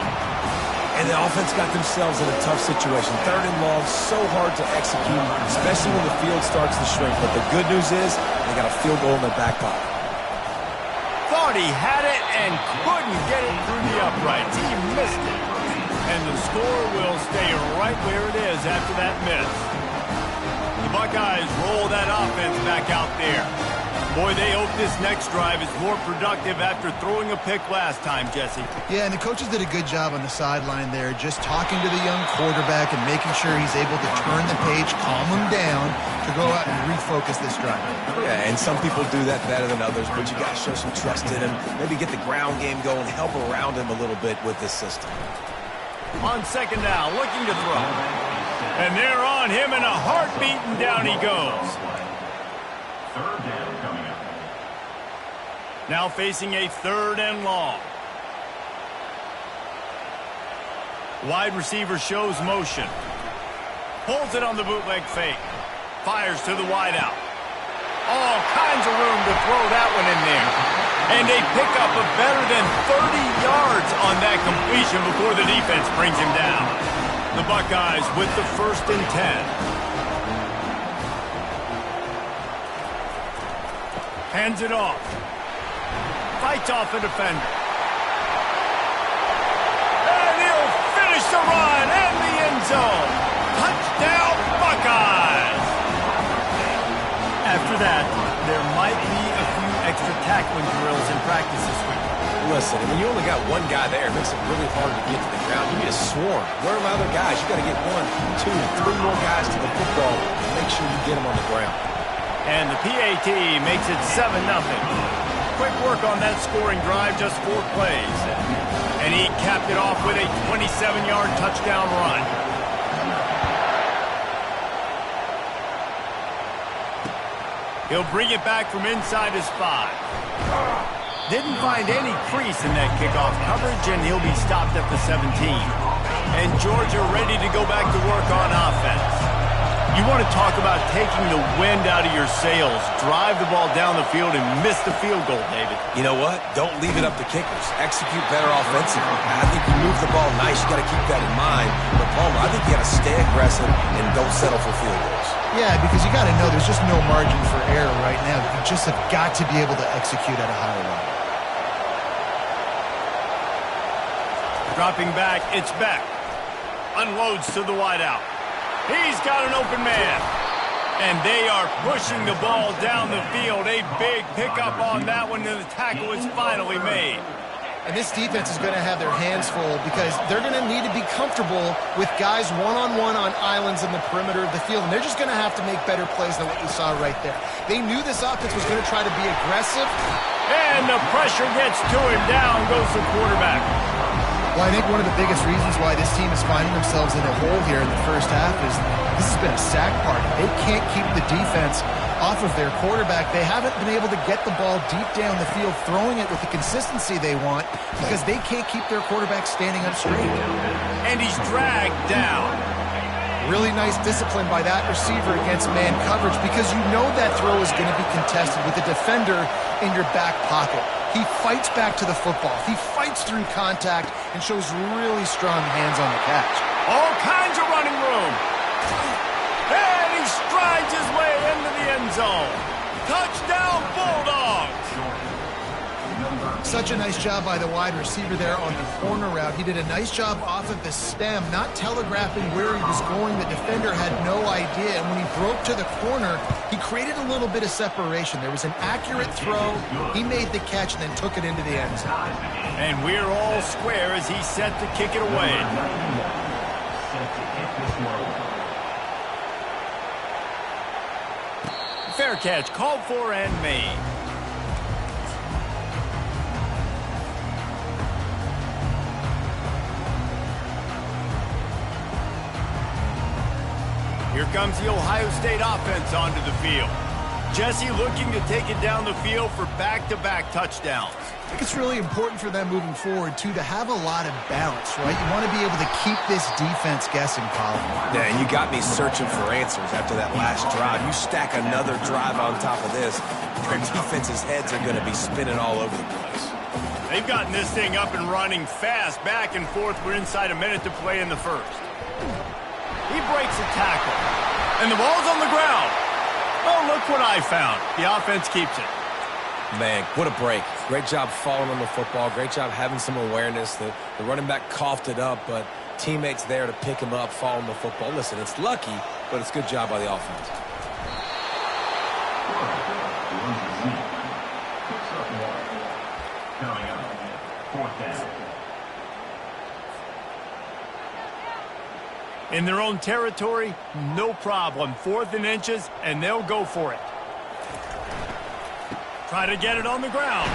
And the offense got themselves in a tough situation. 3rd and long, so hard to execute, especially when the field starts to shrink. But the good news is they got a field goal in their back pocket. Thought he had it and couldn't get it through the uprights. He missed it. And the score will stay right where it is after that miss. The Buckeyes roll that offense back out there. Boy, they hope this next drive is more productive after throwing a pick last time, Jesse. Yeah, and the coaches did a good job on the sideline there, just talking to the young quarterback and making sure he's able to turn the page, calm him down to go out and refocus this drive. Yeah, and some people do that better than others, but you got to show some trust in him. Maybe get the ground game going, help around him a little bit with this system. On 2nd down, looking to throw. And they're on him in a heartbeat, and down he goes. 3rd down coming up. Now facing a 3rd and long. Wide receiver shows motion. Pulls it on the bootleg fake. Fires to the wide out. All kinds of room to throw that one in there. And they pick up a better than 30 yards on that completion before the defense brings him down. The Buckeyes with the 1st and 10. Hands it off. Fights off a defender. And he'll finish the run and the end zone. Touchdown, Buckeyes! After that, there might be a few extra tackling drills in practice this week. Listen, when you only got one guy there, it makes it really hard to get to the ground. You need a swarm. Where are my other guys? You got to get 1, 2, 3 more guys to the football. Make sure you get them on the ground. And the PAT makes it 7-0. Quick work on that scoring drive, just 4 plays. And he capped it off with a 27-yard touchdown run. He'll bring it back from inside his 5. Didn't find any crease in that kickoff coverage, and he'll be stopped at the 17. And Georgia ready to go back to work on offense. You want to talk about taking the wind out of your sails. Drive the ball down the field and miss the field goal, David. You know what? Don't leave it up to kickers. Execute better offensively. I think you move the ball nice. You got to keep that in mind. But, Palmer, I think you got to stay aggressive and don't settle for field goals. Yeah, because you got to know there's just no margin for error right now. You just have got to be able to execute at a higher level. Dropping back, it's Beck. Unloads to the wideout. He's got an open man. And they are pushing the ball down the field. A big pickup on that one, and the tackle is finally made. And this defense is going to have their hands full because they're going to need to be comfortable with guys one-on-one on islands in the perimeter of the field. And they're just going to have to make better plays than what you saw right there. They knew this offense was going to try to be aggressive. And the pressure gets to him. Down goes the quarterback. Well, I think one of the biggest reasons why this team is finding themselves in a hole here in the first half is this has been a sack party. They can't keep the defense off of their quarterback. They haven't been able to get the ball deep down the field, throwing it with the consistency they want because they can't keep their quarterback standing up straight. And he's dragged down. Really nice discipline by that receiver against man coverage because you know that throw is going to be contested with a defender in your back pocket. He fights back to the football. He fights through contact and shows really strong hands on the catch. All kinds of running room. And he strides his way into the end zone. Touchdown, Bulldogs. Such a nice job by the wide receiver there on the corner route. He did a nice job off of the stem, not telegraphing where he was going. The defender had no idea, and when he broke to the corner, he created a little bit of separation. There was an accurate throw. He made the catch and then took it into the end zone. And we're all square as he's set to kick it away. Fair catch, called for and made. Here comes the Ohio State offense onto the field. Jesse looking to take it down the field for back-to-back touchdowns. I think it's really important for them moving forward, too, to have a lot of balance, right? You want to be able to keep this defense guessing, Colin. Yeah, and you got me searching for answers after that last drive. You stack another drive on top of this, their defense's heads are going to be spinning all over the place. They've gotten this thing up and running fast, back and forth. We're inside a minute to play in the first. He breaks a tackle, and the ball's on the ground. Oh, look what I found. The offense keeps it. Man, what a break. Great job falling on the football. Great job having some awareness. The running back coughed it up, but teammates there to pick him up, fall on the football. Listen, it's lucky, but it's a good job by the offense. Coming up, fourth down. In their own territory, no problem. 4th and inches, and they'll go for it. Try to get it on the ground.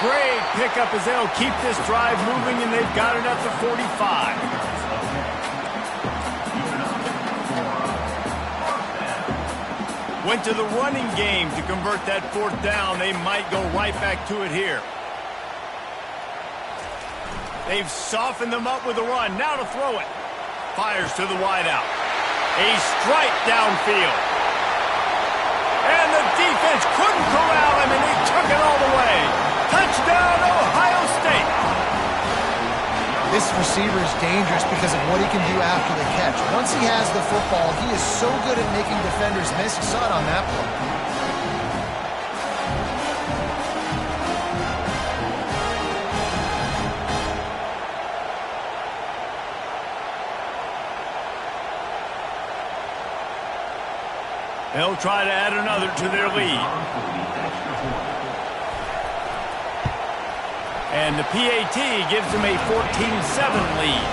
Great pickup as they'll keep this drive moving, and they've got it at the 45. Went to the running game to convert that 4th down. They might go right back to it here. They've softened them up with a run. Now to throw it. Fires to the wideout. A strike downfield. And the defense couldn't corral him, and he took it all the way. Touchdown, Ohio State. This receiver is dangerous because of what he can do after the catch. Once he has the football, he is so good at making defenders miss. You saw it on that play. They'll try to add another to their lead. And the PAT gives them a 14-7 lead.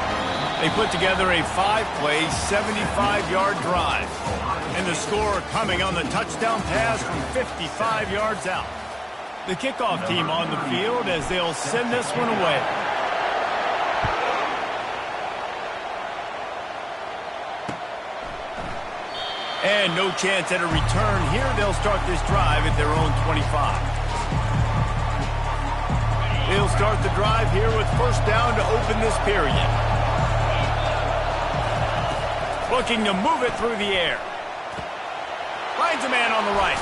They put together a 5-play, 75-yard drive. And the score coming on the touchdown pass from 55 yards out. The kickoff team on the field as they'll send this one away. And no chance at a return here. They'll start this drive at their own 25. They'll start the drive here with 1st down to open this period. Looking to move it through the air. Finds a man on the right.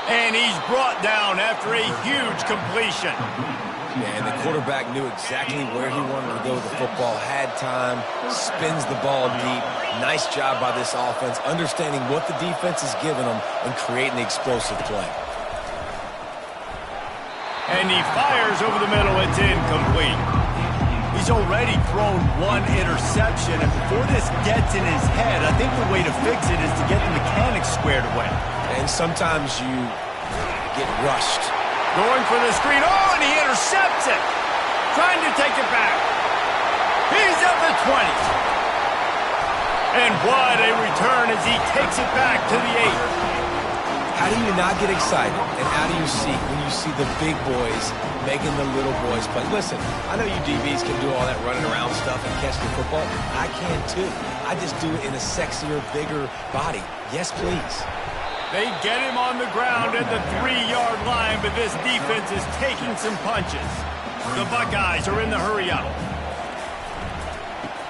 And he's brought down after a huge completion. Yeah, and the quarterback knew exactly where he wanted to go with the football, had time, spins the ball deep. Nice job by this offense, understanding what the defense is giving them and creating the explosive play. And he fires over the middle. It's incomplete. He's already thrown 1 interception, and before this gets in his head, I think the way to fix it is to get the mechanics squared away. And sometimes you get rushed. Going for the screen. Oh, and he intercepts it. Trying to take it back. He's at the 20. And what a return as he takes it back to the 8. How do you not get excited? And how do you see when you see the big boys making the little boys play? Listen, I know you DBs can do all that running around stuff and catch the football. I can too. I just do it in a sexier, bigger body. Yes, please. They get him on the ground at the 3-yard line, but this defense is taking some punches. The Buckeyes are in the hurry-up.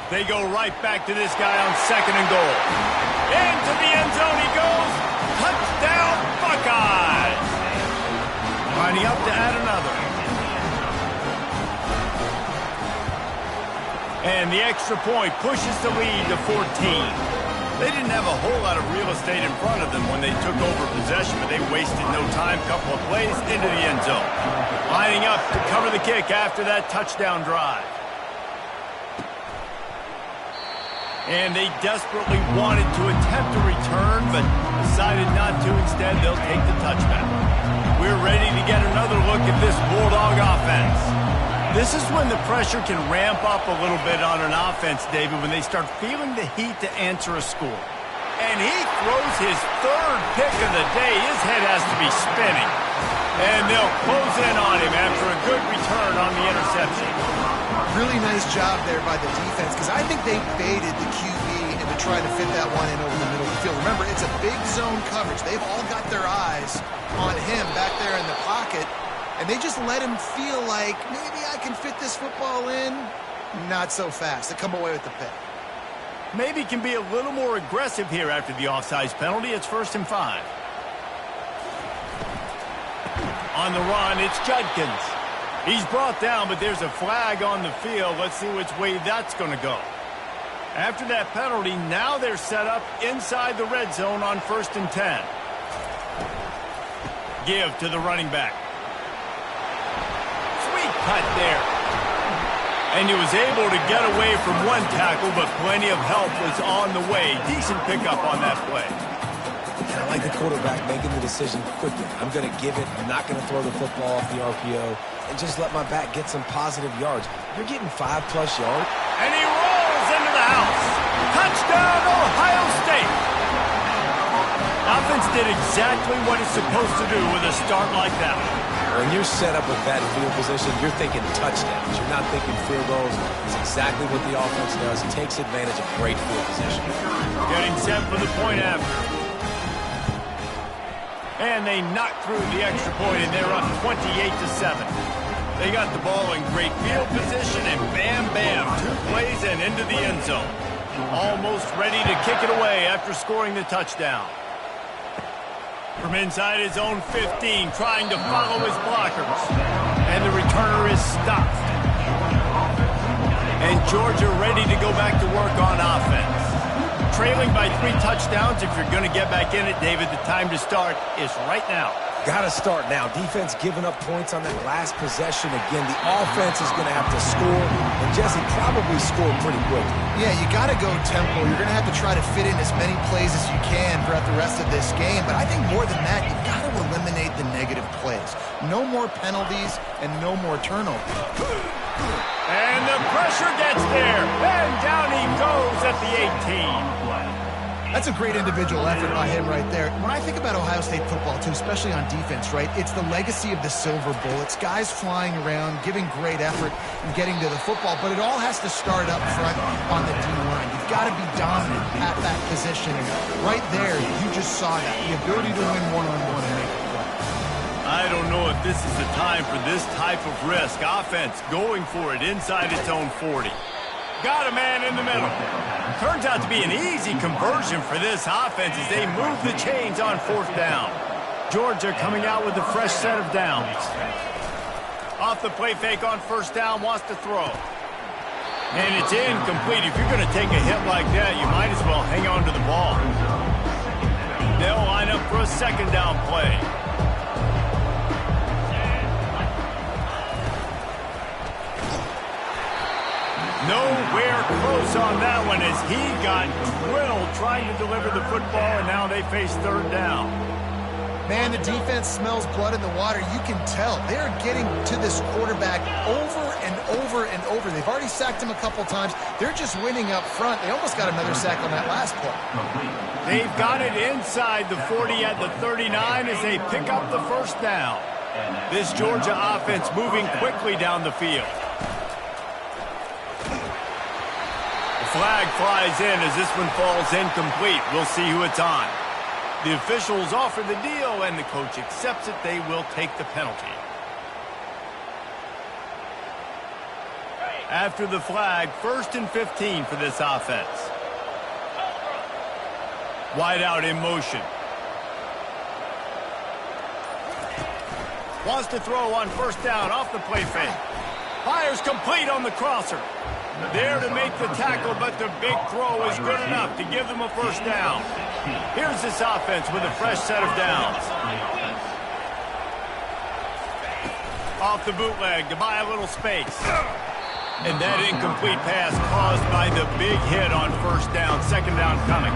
They go right back to this guy on 2nd and goal. Into the end zone he goes. Touchdown, Buckeyes! Lining up to add another. And the extra point pushes the lead to 14. They didn't have a whole lot of real estate in front of them when they took over possession, but they wasted no time. Couple of plays into the end zone. Lining up to cover the kick after that touchdown drive. And they desperately wanted to attempt a return, but decided not to. Instead, they'll take the touchback. We're ready to get another look at this Bulldog offense. This is when the pressure can ramp up a little bit on an offense, David, when they start feeling the heat to answer a score. And he throws his third pick of the day. His head has to be spinning. And they'll close in on him after a good return on the interception. Really nice job there by the defense, because I think they baited the QB into trying to fit that one in over the middle of the field. Remember, it's a big zone coverage. They've all got their eyes on him back there in the pocket, and they just let him feel like, maybe I can fit this football in. Not so fast. They come away with the pick. Maybe can be a little more aggressive here after the offsides penalty. It's 1st and 5. On the run, it's Judkins. He's brought down, but there's a flag on the field. Let's see which way that's going to go. After that penalty, now they're set up inside the red zone on 1st and 10. Give to the running back. Sweet cut there. And he was able to get away from one tackle, but plenty of help was on the way. Decent pickup on that play. I like the quarterback making the decision quickly. I'm going to give it. I'm not going to throw the football off the RPO and just let my back get some positive yards. You're getting 5+ yards. And he rolls into the house. Touchdown, Ohio State. Offense did exactly what it's supposed to do with a start like that. When you're set up with that field position, you're thinking touchdowns. You're not thinking field goals. It's exactly what the offense does. It takes advantage of great field position. Getting set for the point after. And they knock through the extra point, and they're up 28-7. They got the ball in great field position, and bam, bam, 2 plays and into the end zone. Almost ready to kick it away after scoring the touchdown. From inside his own 15, trying to follow his blockers. And the returner is stopped. And Georgia ready to go back to work on offense. Trailing by 3 touchdowns. If you're going to get back in it, David, the time to start is right now. Got to start now. Defense giving up points on that last possession. Again, the offense is going to have to score. And Jesse probably scored pretty quickly. Yeah, you got to go tempo. You're going to have to try to fit in as many plays as you can throughout the rest of this game. But I think more than that, you've got to eliminate the negative plays. No more penalties and no more turnovers. And the pressure gets there. And down he goes at the 18. That's a great individual effort by him right there. When I think about Ohio State football, too, especially on defense, right, it's the legacy of the Silver Bullets, guys flying around, giving great effort and getting to the football, but it all has to start up front on the D-line. You've got to be dominant at that position, and right there, you just saw that, the ability to win one-on-one and make it play. I don't know if this is the time for this type of risk. Offense going for it inside its own 40. Got a man in the middle. Turns out to be an easy conversion for this offense as they move the chains on 4th down. Georgia coming out with a fresh set of downs. Off the play fake on 1st down, wants to throw. And it's incomplete. If you're going to take a hit like that, you might as well hang on to the ball. They'll line up for a 2nd down play. Nowhere close on that one as he got drilled trying to deliver the football, and now they face 3rd down. Man, the defense smells blood in the water. You can tell. They're getting to this quarterback over and over and over. They've already sacked him a couple times. They're just winning up front. They almost got another sack on that last play. They've got it inside the 40 at the 39 as they pick up the 1st down. This Georgia offense moving quickly down the field. Flag flies in as this one falls incomplete. We'll see who it's on. The officials offer the deal, and the coach accepts it. They will take the penalty. After the flag, 1st and 15 for this offense. Wide out in motion. Wants to throw on 1st down off the play fake. Fires complete on the crosser. There to make the tackle, but the big throw is good enough to give them a first down. Here's this offense with a fresh set of downs. Off the bootleg to buy a little space. And that incomplete pass caused by the big hit on first down. Second down coming.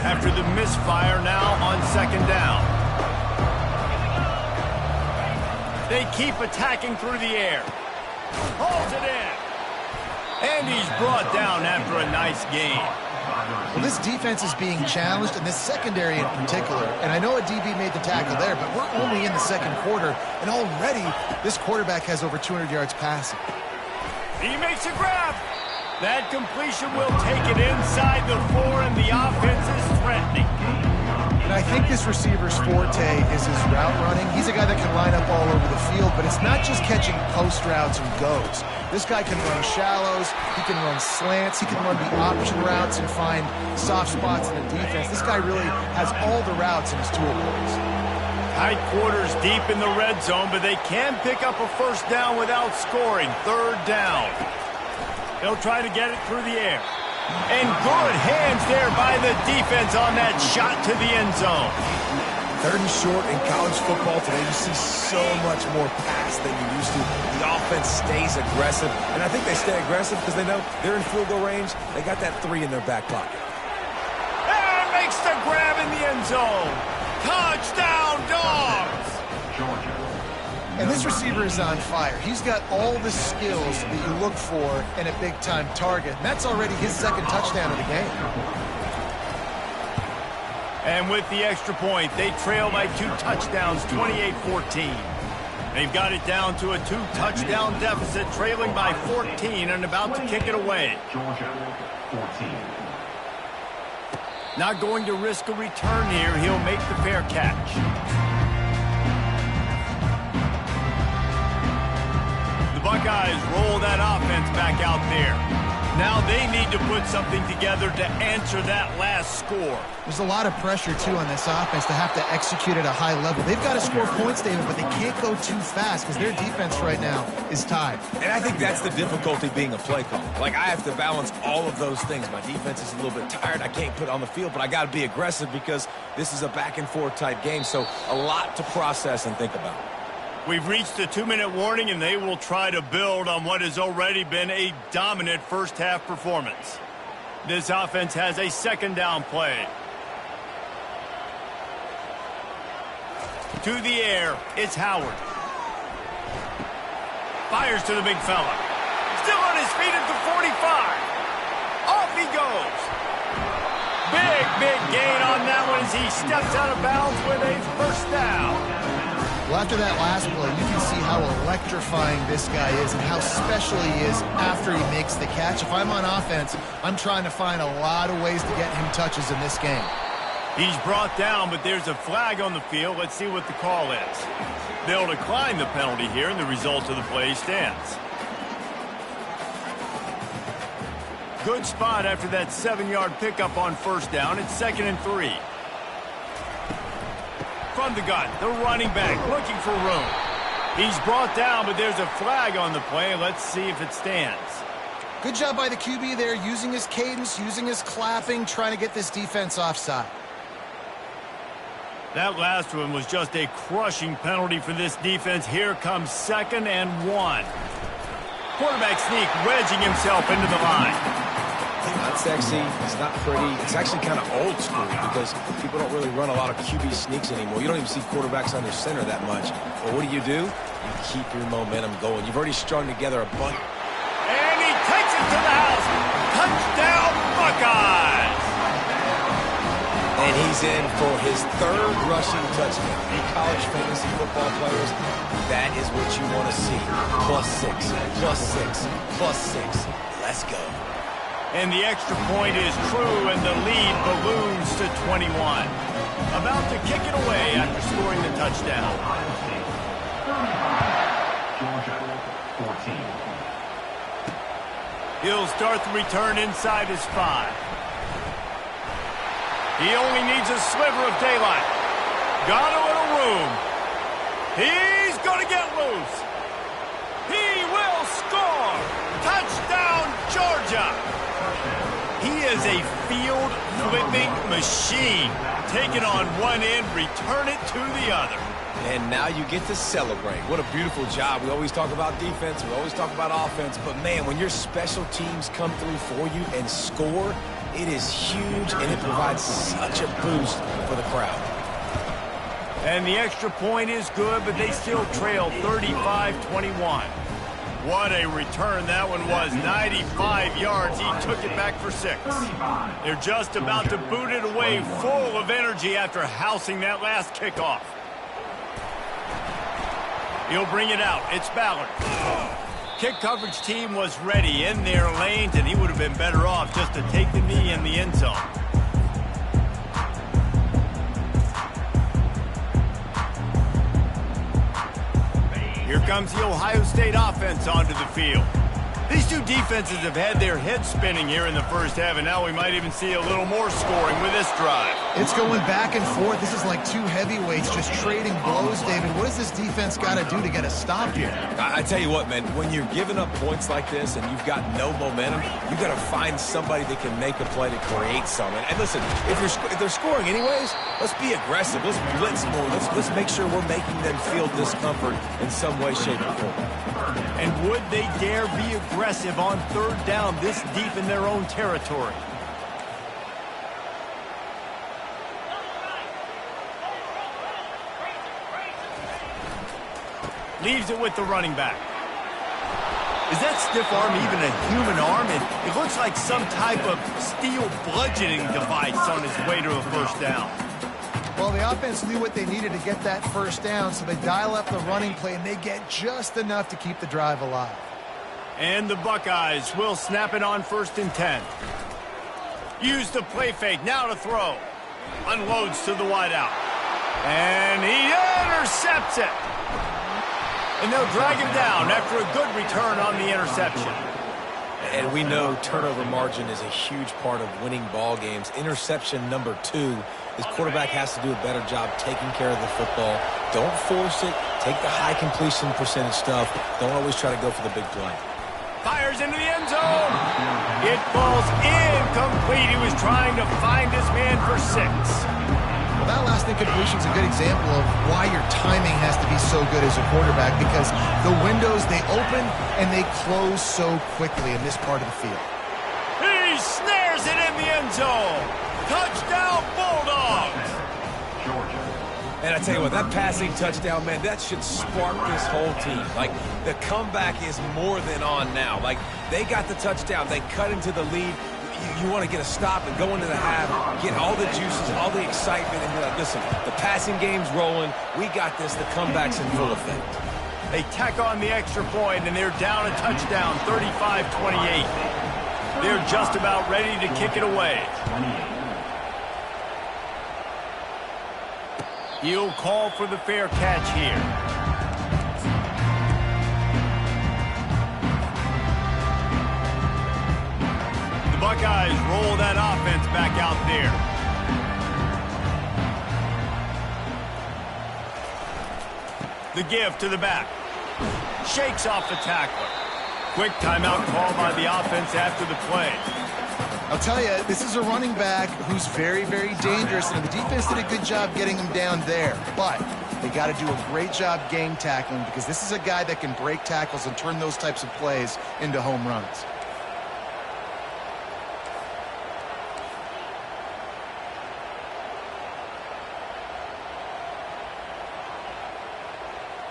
After the misfire, now on second down. They keep attacking through the air. Holds it in. And he's brought down after a nice gain. Well, this defense is being challenged, and this secondary in particular. And I know a DB made the tackle there, but we're only in the second quarter, and already this quarterback has over 200 yards passing. He makes a grab. That completion will take it inside the 4, and the offense is threatening. And I think this receiver's forte is his route running. He's a guy that can line up all over the field, but it's not just catching post routes and goes. This guy can run shallows, he can run slants, he can run the option routes and find soft spots in the defense. This guy really has all the routes in his toolbox. Tight quarters deep in the red zone, but they can pick up a first down without scoring. Third down. They'll try to get it through the air. And good hands there by the defense on that shot to the end zone. Third and short in college football today, you see so much more pass than you used to. The offense stays aggressive, and I think they stay aggressive because they know they're in field goal range. They got that 3 in their back pocket. And makes the grab in the end zone. Touchdown, Dogs! Georgia. And this receiver is on fire. He's got all the skills that you look for in a big-time target. And that's already his second touchdown of the game. And with the extra point, they trail by 2 touchdowns, 28-14. They've got it down to a 2-touchdown deficit, trailing by 14 and about to kick it away. Georgia, 14. Not going to risk a return here. He'll make the fair catch. The Buckeyes roll that offense back out there. Now they need to put something together to answer that last score. There's a lot of pressure, too, on this offense to have to execute at a high level. They've got to score points, David, but they can't go too fast because their defense right now is tied. And I think that's the difficulty being a play caller. Like, I have to balance all of those things. My defense is a little bit tired. I can't put it on the field, but I got to be aggressive because this is a back-and-forth type game, so a lot to process and think about. We've reached the 2-minute warning, and they will try to build on what has already been a dominant first-half performance. This offense has a second down play. To the air, it's Howard. Fires to the big fella. Still on his feet at the 45. Off he goes. Big gain on that one as he steps out of bounds with a first down. Well, after that last play, you can see how electrifying this guy is and how special he is after he makes the catch. If I'm on offense, I'm trying to find a lot of ways to get him touches in this game. He's brought down, but there's a flag on the field. Let's see what the call is. They'll decline the penalty here, and the result of the play stands. Good spot after that 7-yard pickup on first down. It's 2nd and 3. From the gun, the running back looking for room. He's brought down, but there's a flag on the play. Let's see if it stands. Good job by the QB there, using his cadence, using his clapping, trying to get this defense offside. That last one was just a crushing penalty for this defense. Here comes 2nd and 1. Quarterback sneak, wedging himself into the line. It's not sexy, it's not pretty, it's actually kind of old school because people don't really run a lot of QB sneaks anymore. You don't even see quarterbacks under center that much. But what do? You keep your momentum going. You've already strung together a bunch. And he takes it to the house. Touchdown, Buckeyes! And he's in for his 3rd rushing touchdown. You college fantasy football players, that is what you want to see. +6, +6, +6. Let's go. And the extra point is true, and the lead balloons to 21. About to kick it away after scoring the touchdown. Georgia, 14. He'll start the return inside his 5. He only needs a sliver of daylight. Got a little room. He's going to get loose. He will score. Touchdown, Georgia! is a field-flipping machine. Take it on one end, return it to the other. And now you get to celebrate. What a beautiful job. We always talk about defense, we always talk about offense, but man, when your special teams come through for you and score, it is huge, and it provides such a boost for the crowd. And the extra point is good, but they still trail 35-21. What a return that one was. 95 yards. He took it back for 6. They're just about to boot it away, full of energy after housing that last kickoff. He'll bring it out. It's Ballard. Kick coverage team was ready in their lanes, and he would have been better off just to take the knee in the end zone. Here comes the Ohio State offense onto the field. These two defenses have had their heads spinning here in the first half, and now we might even see a little more scoring with this drive. It's going back and forth. This is like two heavyweights just trading blows, David. What does this defense got to do to get a stop here? I tell you what, man, when you're giving up points like this and you've got no momentum, you got to find somebody that can make a play to create something. And listen, if they're scoring anyways, let's be aggressive. Let's blitz more. Let's make sure we're making them feel discomfort in some way, shape, or form. And would they dare be aggressive on third down this deep in their own territory? Leaves it with the running back. Is that stiff arm even a human arm? It looks like some type of steel bludgeoning device on his way to a first down. Well, the offense knew what they needed to get that first down, so they dial up the running play, and they get just enough to keep the drive alive. And the Buckeyes will snap it on 1st and 10. Use the play fake, now to throw. Unloads to the wideout. And he intercepts it. And they'll drag him down after a good return on the interception. And we know turnover margin is a huge part of winning ball games. Interception number 2. His quarterback has to do a better job taking care of the football. Don't force it. Take the high completion percentage stuff. Don't always try to go for the big play. Fires into the end zone. It falls incomplete. He was trying to find his man for 6. Well, that last incompletion is a good example of why your timing has to be so good as a quarterback, because the windows, they open and they close so quickly in this part of the field. He snares it in the end zone. Touchdown, Bulldogs! And I tell you what, that passing touchdown, man, that should spark this whole team. Like, the comeback is more than on now. Like, they got the touchdown. They cut into the lead. You want to get a stop and go into the half, get all the juices, all the excitement, and be like, listen, the passing game's rolling. We got this. The comeback's in full effect. They tack on the extra point, and they're down a touchdown, 35-28. They're just about ready to kick it away. He'll call for the fair catch here. The Buckeyes roll that offense back out there. The give to the back. Shakes off the tackler. Quick timeout call by the offense after the play. I'll tell you, this is a running back who's very, very dangerous, and the defense did a good job getting him down there. But they got to do a great job game tackling, because this is a guy that can break tackles and turn those types of plays into home runs.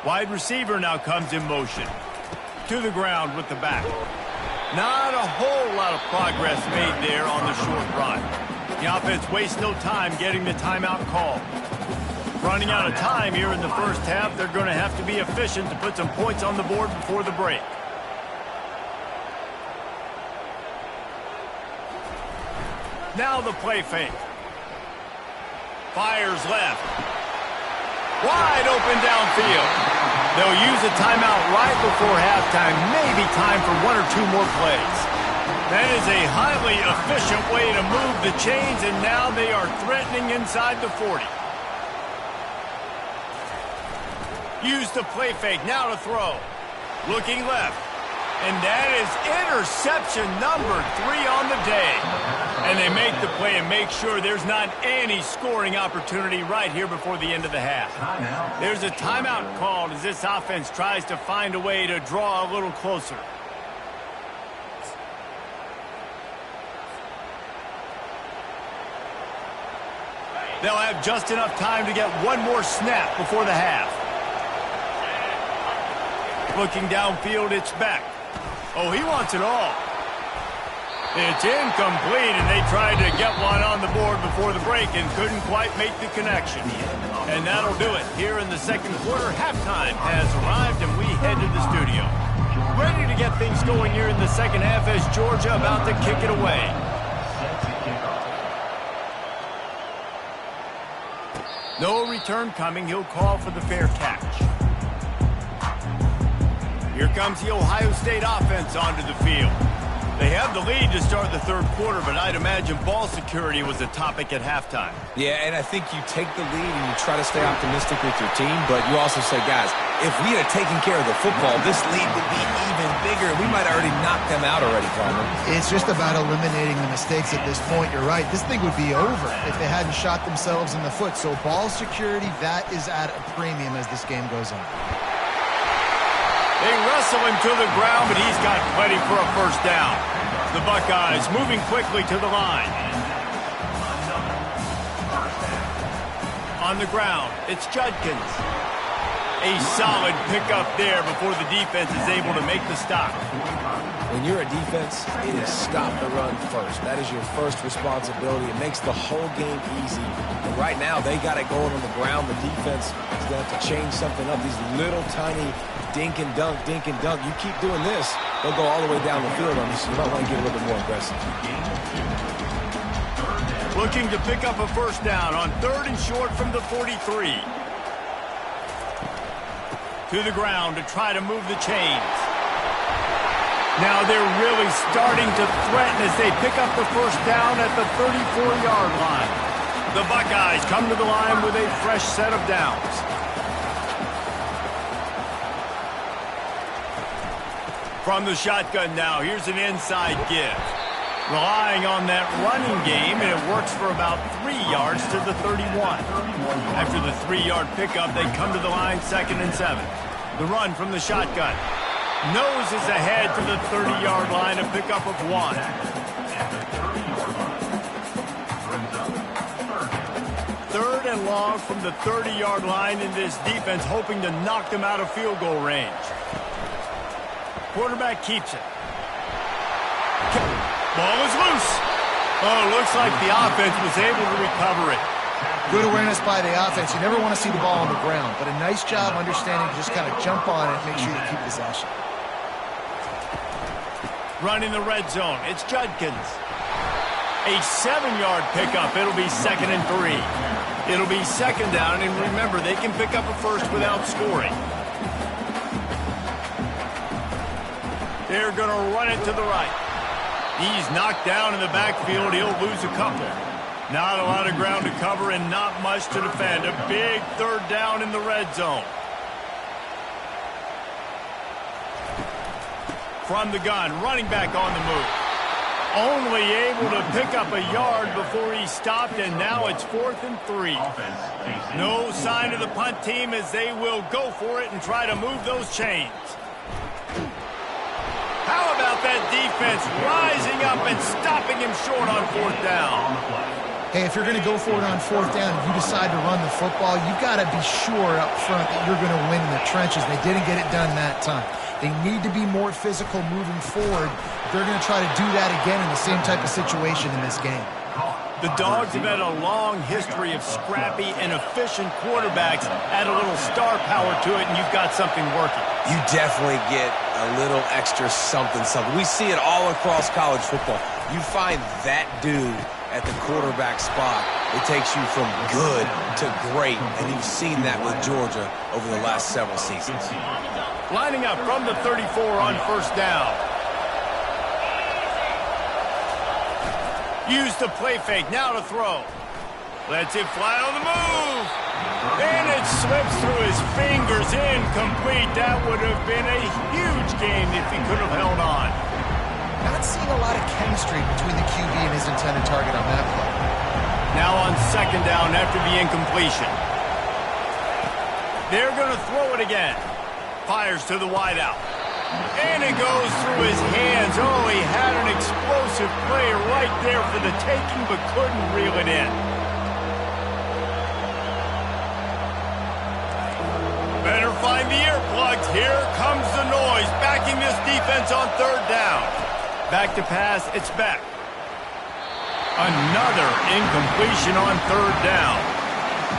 Wide receiver now comes in motion. To the ground with the back. Not a whole lot of progress made there on the short run. The offense wastes no time getting the timeout call. Running out of time here in the first half, they're going to have to be efficient to put some points on the board before the break. Now the play fake. Fires left. Wide open downfield. They'll use a timeout right before halftime. Maybe time for 1 or 2 more plays. That is a highly efficient way to move the chains, and now they are threatening inside the 40. Use the play fake, now to throw. Looking left. And that is interception number 3 on the day. And they make the play and make sure there's not any scoring opportunity right here before the end of the half. There's a timeout called as this offense tries to find a way to draw a little closer. They'll have just enough time to get one more snap before the half. Looking downfield, it's Beck. Oh, he wants it all. It's incomplete, and they tried to get one on the board before the break and couldn't quite make the connection. And that'll do it. Here in the second quarter, halftime has arrived, and we head to the studio. Ready to get things going here in the second half as Georgia about to kick it away. No return coming. He'll call for the fair catch. Here comes the Ohio State offense onto the field. They have the lead to start the third quarter, but I'd imagine ball security was a topic at halftime. Yeah, and I think you take the lead and you try to stay optimistic with your team, but you also say, guys, if we had taken care of the football, this lead would be even bigger. We might have already knocked them out already, Carmen. It's just about eliminating the mistakes at this point. You're right. This thing would be over if they hadn't shot themselves in the foot. So ball security, that is at a premium as this game goes on. They wrestle him to the ground, but he's got plenty for a first down. The Buckeyes moving quickly to the line. On the ground, it's Judkins. A solid pickup there before the defense is able to make the stop. When you're a defense, it is stop the run first. That is your first responsibility. It makes the whole game easy. And right now, they got it going on the ground. The defense is going to have to change something up. These little tiny dink and dunk, dink and dunk. You keep doing this, they'll go all the way down the field on you, so you might want to get a little bit more aggressive. Looking to pick up a first down on 3rd and short from the 43. To the ground to try to move the chains. Now they're really starting to threaten as they pick up the first down at the 34-yard line. The Buckeyes come to the line with a fresh set of downs. From the shotgun now, here's an inside give. Relying on that running game, and it works for about 3 yards to the 31. After the 3-yard pickup, they come to the line 2nd and 7. The run from the shotgun. Noses ahead to the 30-yard line, a pickup of 1. Third and long from the 30-yard line, in this defense hoping to knock them out of field goal range. Quarterback keeps it. Ball is loose. Oh, looks like the offense was able to recover it. Good awareness by the offense. You never want to see the ball on the ground, but a nice job understanding to just kind of jump on it and make sure you keep possession. Running the red zone. It's Judkins. A 7-yard pickup. It'll be 2nd and 3. It'll be 2nd down, and remember, they can pick up a first without scoring. They're going to run it to the right. He's knocked down in the backfield. He'll lose a couple. Not a lot of ground to cover and not much to defend. A big 3rd down in the red zone. From the gun, running back on the move. Only able to pick up a yard before he stopped, and now it's 4th and 3. No sign of the punt team as they will go for it and try to move those chains. How about that defense rising up and stopping him short on 4th down? Hey, if you're going to go for it on 4th down, if you decide to run the football, you've got to be sure up front that you're going to win in the trenches. They didn't get it done that time. They need to be more physical moving forward. They're going to try to do that again in the same type of situation in this game. The Dogs have had a long history of scrappy and efficient quarterbacks. Add a little star power to it, and you've got something working. You definitely get a little extra something. We see it all across college football. You find that dude at the quarterback spot, it takes you from good to great, and you've seen that with Georgia over the last several seasons. Lining up from the 34 on 1st down. Use the play fake, now to throw. Lets it fly on the move. And it's slips through his fingers, incomplete. That would have been a huge game if he could have held on. Not seeing a lot of chemistry between the QB and his intended target on that play. Now on second down after the incompletion. They're going to throw it again. Fires to the wideout. And it goes through his hands. Oh, he had an explosive play right there for the taking, but couldn't reel it in. Better find the earplugs. Here comes the noise, backing this defense on third down. Back to pass, it's Beck. Another incompletion on third down.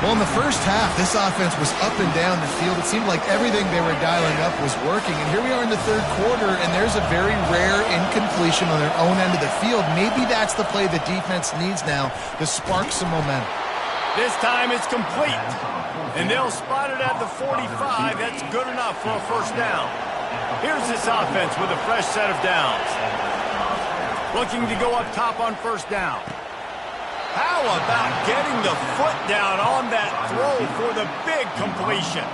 Well, in the first half, this offense was up and down the field. It seemed like everything they were dialing up was working. And here we are in the third quarter, and there's a very rare incompletion on their own end of the field. Maybe that's the play the defense needs now to spark some momentum. This time it's complete. And they'll spot it at the 45. That's good enough for a first down. Here's this offense with a fresh set of downs. Looking to go up top on first down. How about getting the foot down on that throw for the big completion?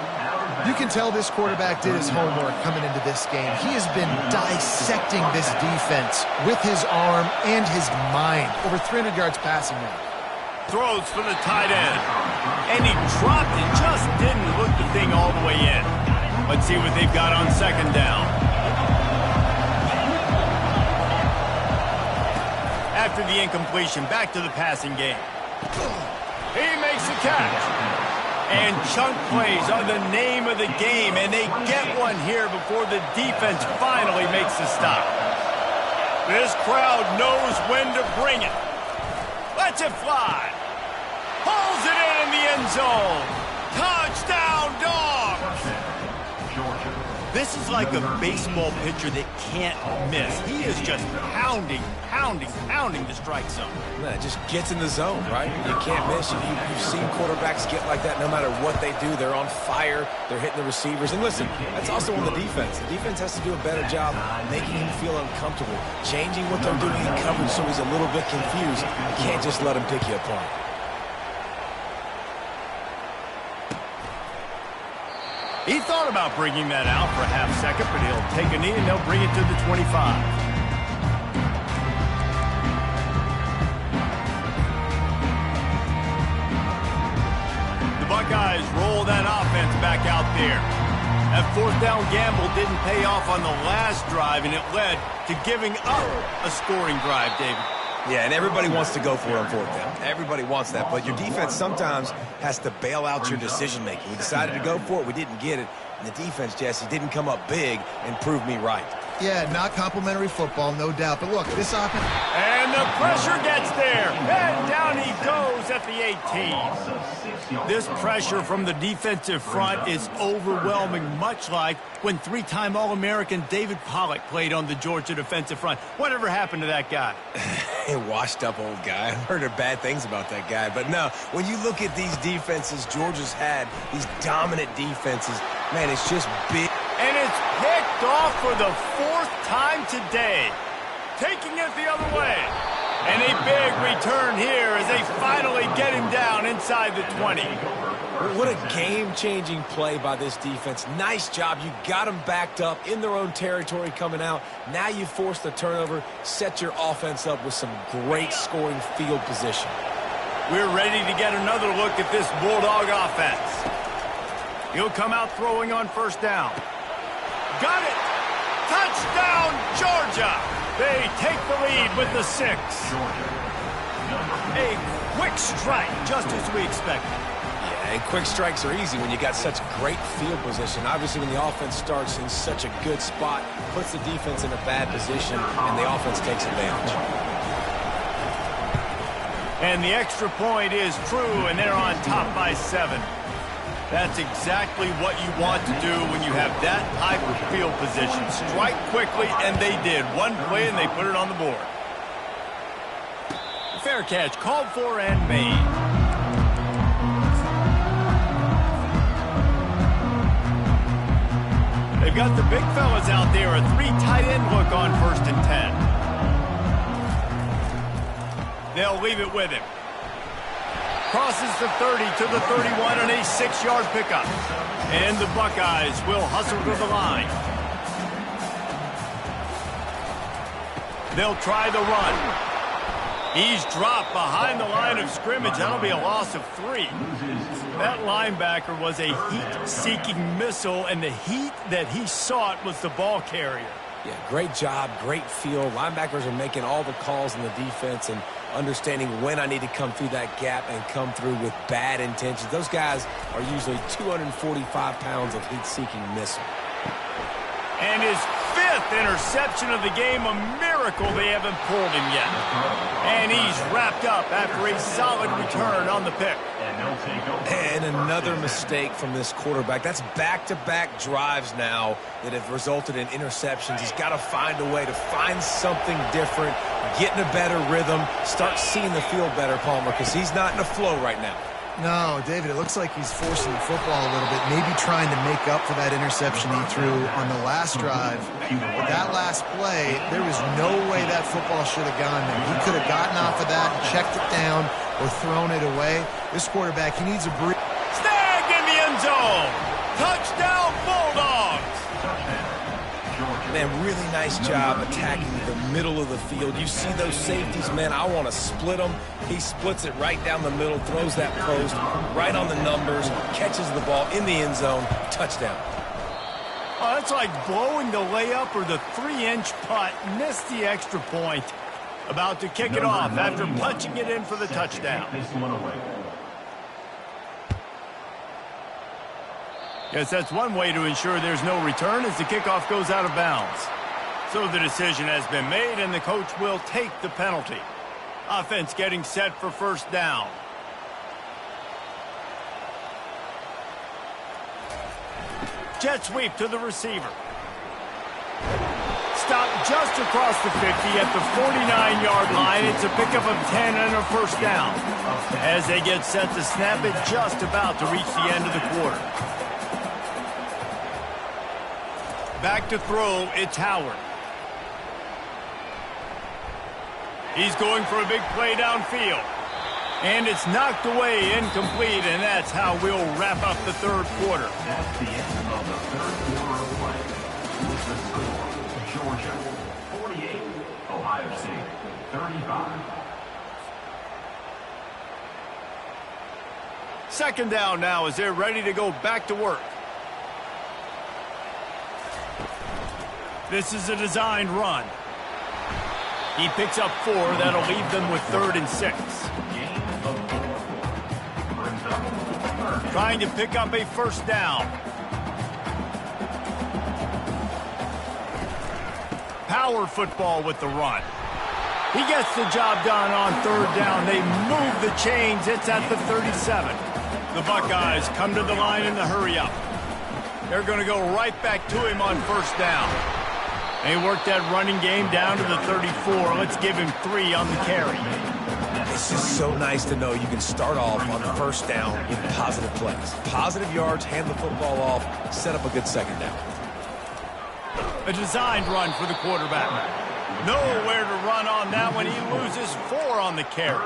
You can tell this quarterback did his homework coming into this game. He has been dissecting this defense with his arm and his mind. Over 300 yards passing now. Throws for the tight end. And he dropped it, just didn't look the thing all the way in. Let's see what they've got on second down. After the incompletion, back to the passing game. He makes the catch. And chunk plays are the name of the game, and they get one here before the defense finally makes the stop. This crowd knows when to bring it. Lets it fly. Pulls it in the end zone. Touchdown, Dogs! This is like a baseball pitcher that can't miss. He is just pounding the strike zone. Man, it just gets in the zone, right? You can't miss. You've seen quarterbacks get like that no matter what they do. They're on fire. They're hitting the receivers. And listen, that's also on the defense. The defense has to do a better job making him feel uncomfortable, changing what they're doing in coverage so he's a little bit confused. You can't just let him pick you apart. He thought about bringing that out for a half second, but he'll take a knee and they'll bring it to the 25. The Buckeyes roll that offense back out there. That fourth down gamble didn't pay off on the last drive, and it led to giving up a scoring drive, David. Yeah, and everybody wants to go for it on fourth down. Everybody wants that, but your defense sometimes has to bail out your decision-making. We decided to go for it. We didn't get it. And the defense, Jesse, didn't come up big and prove me right. Yeah, not complimentary football, no doubt. But look, this offense... And the pressure gets there. And down he goes at the 18. This pressure from the defensive front is overwhelming, much like when three-time All-American David Pollock played on the Georgia defensive front. Whatever happened to that guy? A washed-up old guy. I've heard bad things about that guy. But no, when you look at these defenses Georgia's had, these dominant defenses, man, it's just big. And it's picked off for the fourth time today. Taking it the other way. And a big return here as they finally get him down inside the 20. What a game-changing play by this defense. Nice job. You got them backed up in their own territory coming out. Now you force the turnover, set your offense up with some great scoring field position. We're ready to get another look at this Bulldog offense. He'll come out throwing on first down. Got it! Touchdown, Georgia! They take the lead with the 6. A quick strike, just as we expected. Yeah, and quick strikes are easy when you got such great field position. Obviously, when the offense starts in such a good spot, puts the defense in a bad position, and the offense takes advantage. And the extra point is true, and they're on top by 7. That's exactly what you want to do when you have that type of field position. Strike quickly, and they did. One play, and they put it on the board. Fair catch, called for and made. They've got the big fellas out there. A 3 tight end look on 1st and 10. They'll leave it with him. crosses the 30 to the 31 and a 6-yard pickup. And the Buckeyes will hustle to the line. They'll try the run. He's dropped behind the line of scrimmage. That'll be a loss of 3. That linebacker was a heat-seeking missile, and the heat that he sought was the ball carrier. Yeah, great job, great feel. Linebackers are making all the calls in the defense and understanding when I need to come through that gap and come through with bad intentions. Those guys are usually 245 pounds of heat-seeking missile. And his 5th interception of the game, a miracle they haven't pulled him yet. And he's wrapped up after a solid return on the pick. And another mistake from this quarterback. That's back-to-back drives now that have resulted in interceptions. He's got to find a way to find something different, get in a better rhythm, start seeing the field better, Palmer, because he's not in a flow right now. No, David, it looks like he's forcing the football a little bit, maybe trying to make up for that interception he threw on the last drive. But that last play, there was no way that football should have gone there. He could have gotten off of that, checked it down, or thrown it away. This quarterback, he needs a breather. Snagged in the end zone. Touchdown, Bulldogs. Man, really nice job attacking the middle of the field. You see those safeties, man, I want to split them. He splits it right down the middle, throws that post right on the numbers, catches the ball in the end zone, touchdown. Oh, that's like blowing the layup or the 3-inch putt, missed the extra point. About to kick it off after punching it in for the touchdown. Yes, that's one way to ensure there's no return as the kickoff goes out of bounds. So the decision has been made, and the coach will take the penalty. Offense getting set for first down. Jet sweep to the receiver. Stopped just across the 50 at the 49-yard line. It's a pickup of 10 and a first down. As they get set to snap it, just about to reach the end of the quarter. Back to throw, it's Howard. He's going for a big play downfield. And it's knocked away, incomplete, and that's how we'll wrap up the third quarter. That's the end of the third quarter of play. With the score, Georgia 48, Ohio State 35. Second down now as they're ready to go back to work. This is a designed run. He picks up 4. That'll leave them with 3rd and 6. Trying to pick up a first down. Power football with the run. He gets the job done on 3rd down. They move the chains. It's at the 37. The Buckeyes come to the line in the hurry-up. They're going to go right back to him on first down. They work that running game down to the 34. Let's give him 3 on the carry. It's just so nice to know you can start off on the first down with positive plays. Positive yards, hand the football off, set up a good second down. A designed run for the quarterback. Nowhere to run on that one. He loses 4 on the carry.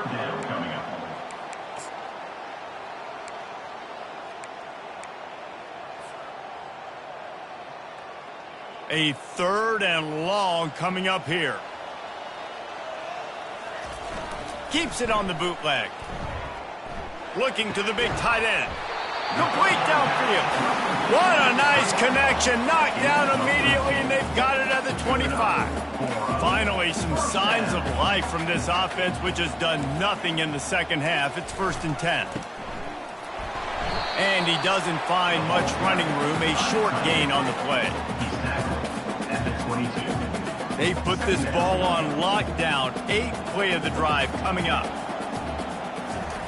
A 3rd and long coming up here. Keeps it on the bootleg. Looking to the big tight end. Complete downfield. What a nice connection. Knocked down immediately, and they've got it at the 25. Finally, some signs of life from this offense, which has done nothing in the second half. It's 1st and 10. And he doesn't find much running room. A short gain on the play. At the 22. They put this ball on lockdown. 8th play of the drive coming up.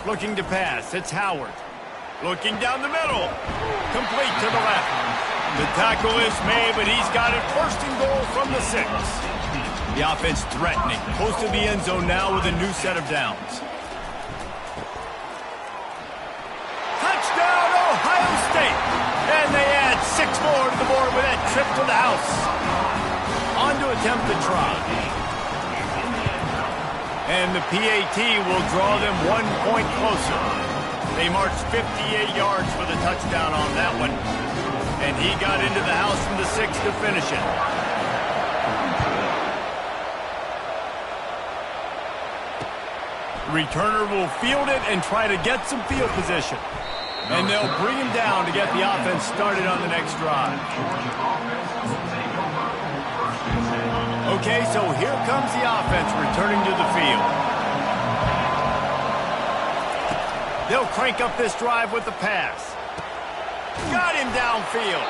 Looking to pass. It's Howard. Looking down the middle. Complete to the left. The tackle is made, but he's got it 1st and goal from the 6. The offense threatening. Close to the end zone now with a new set of downs. Touchdown, Ohio State. And they add 6 more to the board with that trip to the house. On to attempt the try. And the PAT will draw them 1 point closer. They marched 58 yards for the touchdown on that one. And he got into the house from the 6 to finish it. Returner will field it and try to get some field position. And they'll bring him down to get the offense started on the next drive. Okay, so here comes the offense returning to the field. They'll crank up this drive with the pass. Got him downfield.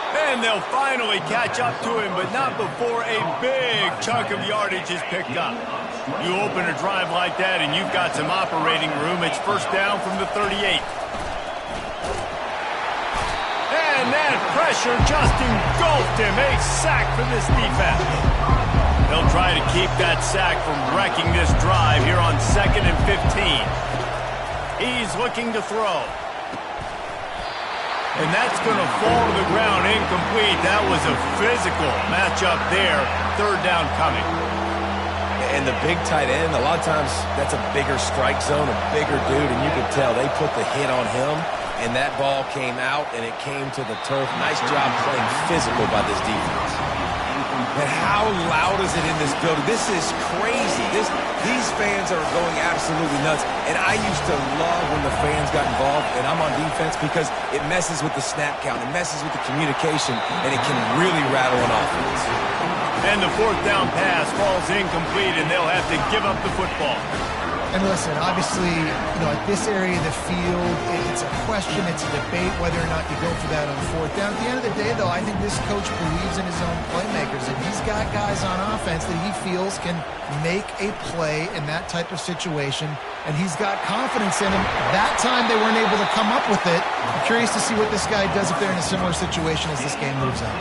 And they'll finally catch up to him, but not before a big chunk of yardage is picked up. You open a drive like that and you've got some operating room. It's first down from the 38. And that pressure just engulfed him. A sack for this defense. They'll try to keep that sack from wrecking this drive here on 2nd and 15. He's looking to throw. And that's going to fall to the ground incomplete. That was a physical matchup there. 3rd down coming. And the big tight end, a lot of times that's a bigger strike zone, a bigger dude, and you could tell they put the hit on him, and that ball came out, and it came to the turf. Nice job playing physical by this defense. And how loud is it in this building? This is crazy. These fans are going absolutely nuts. And I used to love when the fans got involved, and I'm on defense, because it messes with the snap count, it messes with the communication, and it can really rattle an offense. And the 4th down pass falls incomplete, and they'll have to give up the football. And listen, obviously, at this area of the field, it's a question, it's a debate whether or not you go for that on 4th down. At the end of the day, though, I think this coach believes in his own playmakers, and he's got guys on offense that he feels can make a play in that type of situation, and he's got confidence in him. That time they weren't able to come up with it. I'm curious to see what this guy does if they're in a similar situation as this game moves on.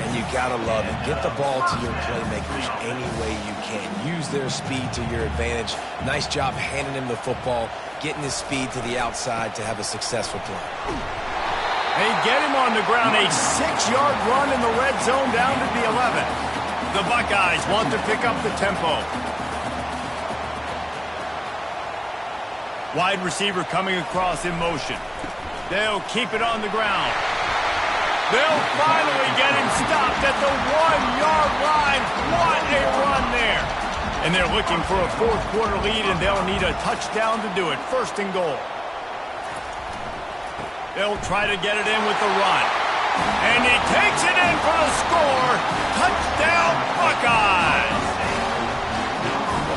And you gotta love it. Get the ball to your playmakers any way you can. Use their speed to your advantage. Nice job handing him the football, getting his speed to the outside to have a successful play. They get him on the ground. A 6-yard run in the red zone down to the 11. The Buckeyes want to pick up the tempo. Wide receiver coming across in motion. They'll keep it on the ground. They'll finally get him stopped at the 1-yard line. What a run there. And they're looking for a 4th quarter lead, and they'll need a touchdown to do it. 1st and goal. They'll try to get it in with the run. And he takes it in for the score. Touchdown, Buckeyes.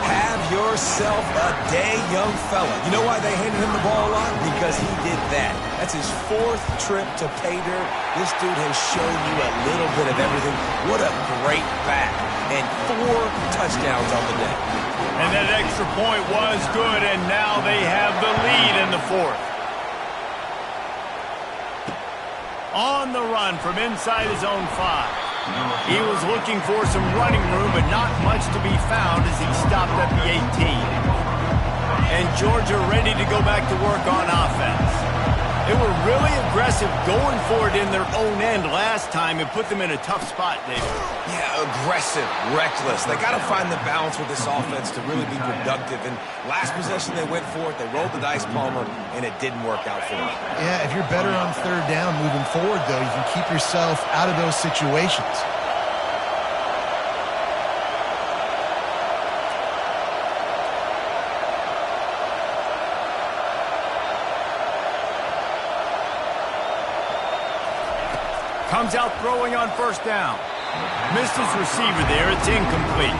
Have yourself a day, young fella. You know why they handed him the ball a lot? Because he did that. That's his 4th trip to pay dirt. This dude has shown you a little bit of everything. What a great back. And 4 touchdowns on the day. And that extra point was good, and now they have the lead in the 4th. On the run from inside his own 5. He was looking for some running room, but not much to be found as he stopped at the 18. And Georgia ready to go back to work on offense. They were really aggressive going for it in their own end last time and put them in a tough spot, David. Yeah, aggressive, reckless. They got to find the balance with this offense to really be productive. And last possession, they went for it. They rolled the dice, Palmer, and it didn't work out for them. Yeah, if you're better on 3rd down moving forward, though, you can keep yourself out of those situations. Comes out throwing on 1st down. Missed his receiver there. It's incomplete.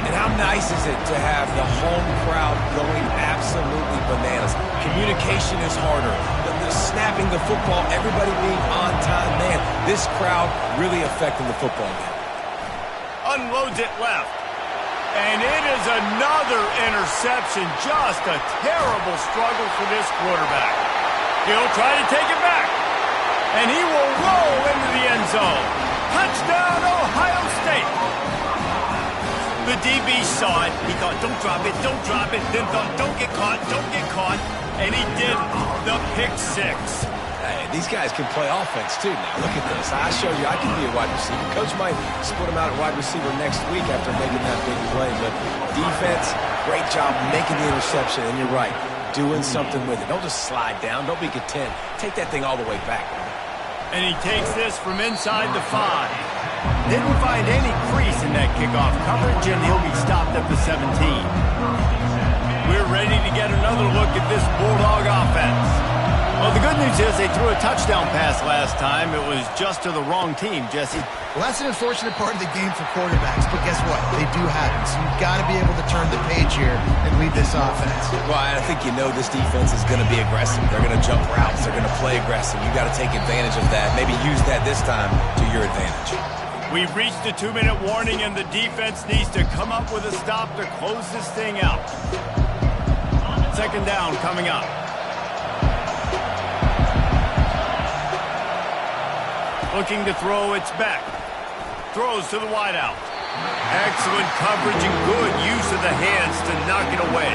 And how nice is it to have the home crowd going absolutely bananas? Communication is harder. The snapping the football, everybody being on time. Man, this crowd really affecting the football game. Unloads it left. And it is another interception. Just a terrible struggle for this quarterback. He'll try to take it back. And he will roll into the end zone. Touchdown, Ohio State. The DB saw it. He thought, don't drop it, don't drop it. Then thought, don't get caught, don't get caught. And he did the pick 6. Hey, these guys can play offense, too, now. Look at this. I showed you I can be a wide receiver. Coach might split him out at wide receiver next week after making that big play. But defense, great job making the interception. And you're right. doing something with it. Don't just slide down. Don't be content. Take that thing all the way back. And he takes this from inside the 5. Didn't find any crease in that kickoff coverage, and he'll be stopped at the 17. We're ready to get another look at this Bulldog offense. Well, the good news is they threw a touchdown pass last time. It was just to the wrong team, Jesse. Well, that's an unfortunate part of the game for quarterbacks, but guess what? They do happen. So you've got to be able to turn the page here and lead this offense. Well, I think you know this defense is going to be aggressive. They're going to jump routes. They're going to play aggressive. You got to take advantage of that. Maybe use that this time to your advantage. We've reached the 2-minute warning, and the defense needs to come up with a stop to close this thing out. Second down coming up. Looking to throw, it's back. Throws to the wideout. Excellent coverage and good use of the hands to knock it away.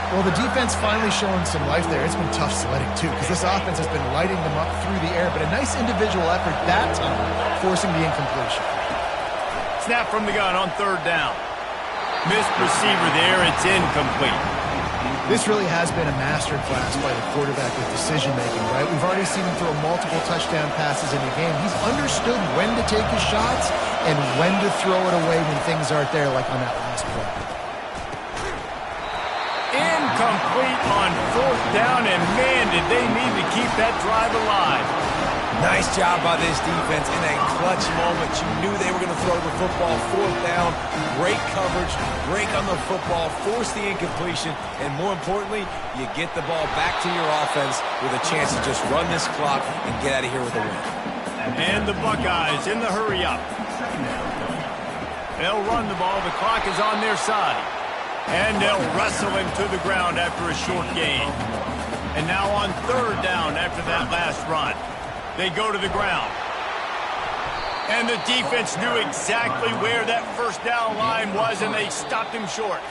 Well, the defense finally showing some life there. It's been tough sledding, too, because this offense has been lighting them up through the air, but a nice individual effort that time, forcing the incompletion. Snap from the gun on third down. Missed receiver there, it's incomplete. This really has been a masterclass by the quarterback with decision-making, right? We've already seen him throw multiple touchdown passes in the game. He's understood when to take his shots and when to throw it away when things aren't there, like on that last play. Incomplete on fourth down, and man, did they need to keep that drive alive. Nice job by this defense in that clutch moment. You knew they were going to throw the football. Fourth down, great coverage, break on the football, force the incompletion, and more importantly, you get the ball back to your offense with a chance to just run this clock and get out of here with a win. And the Buckeyes in the hurry up. They'll run the ball. The clock is on their side. And they'll wrestle him to the ground after a short gain. And now on third down after that last run. They go to the ground. And the defense knew exactly where that first down line was, and they stopped him short.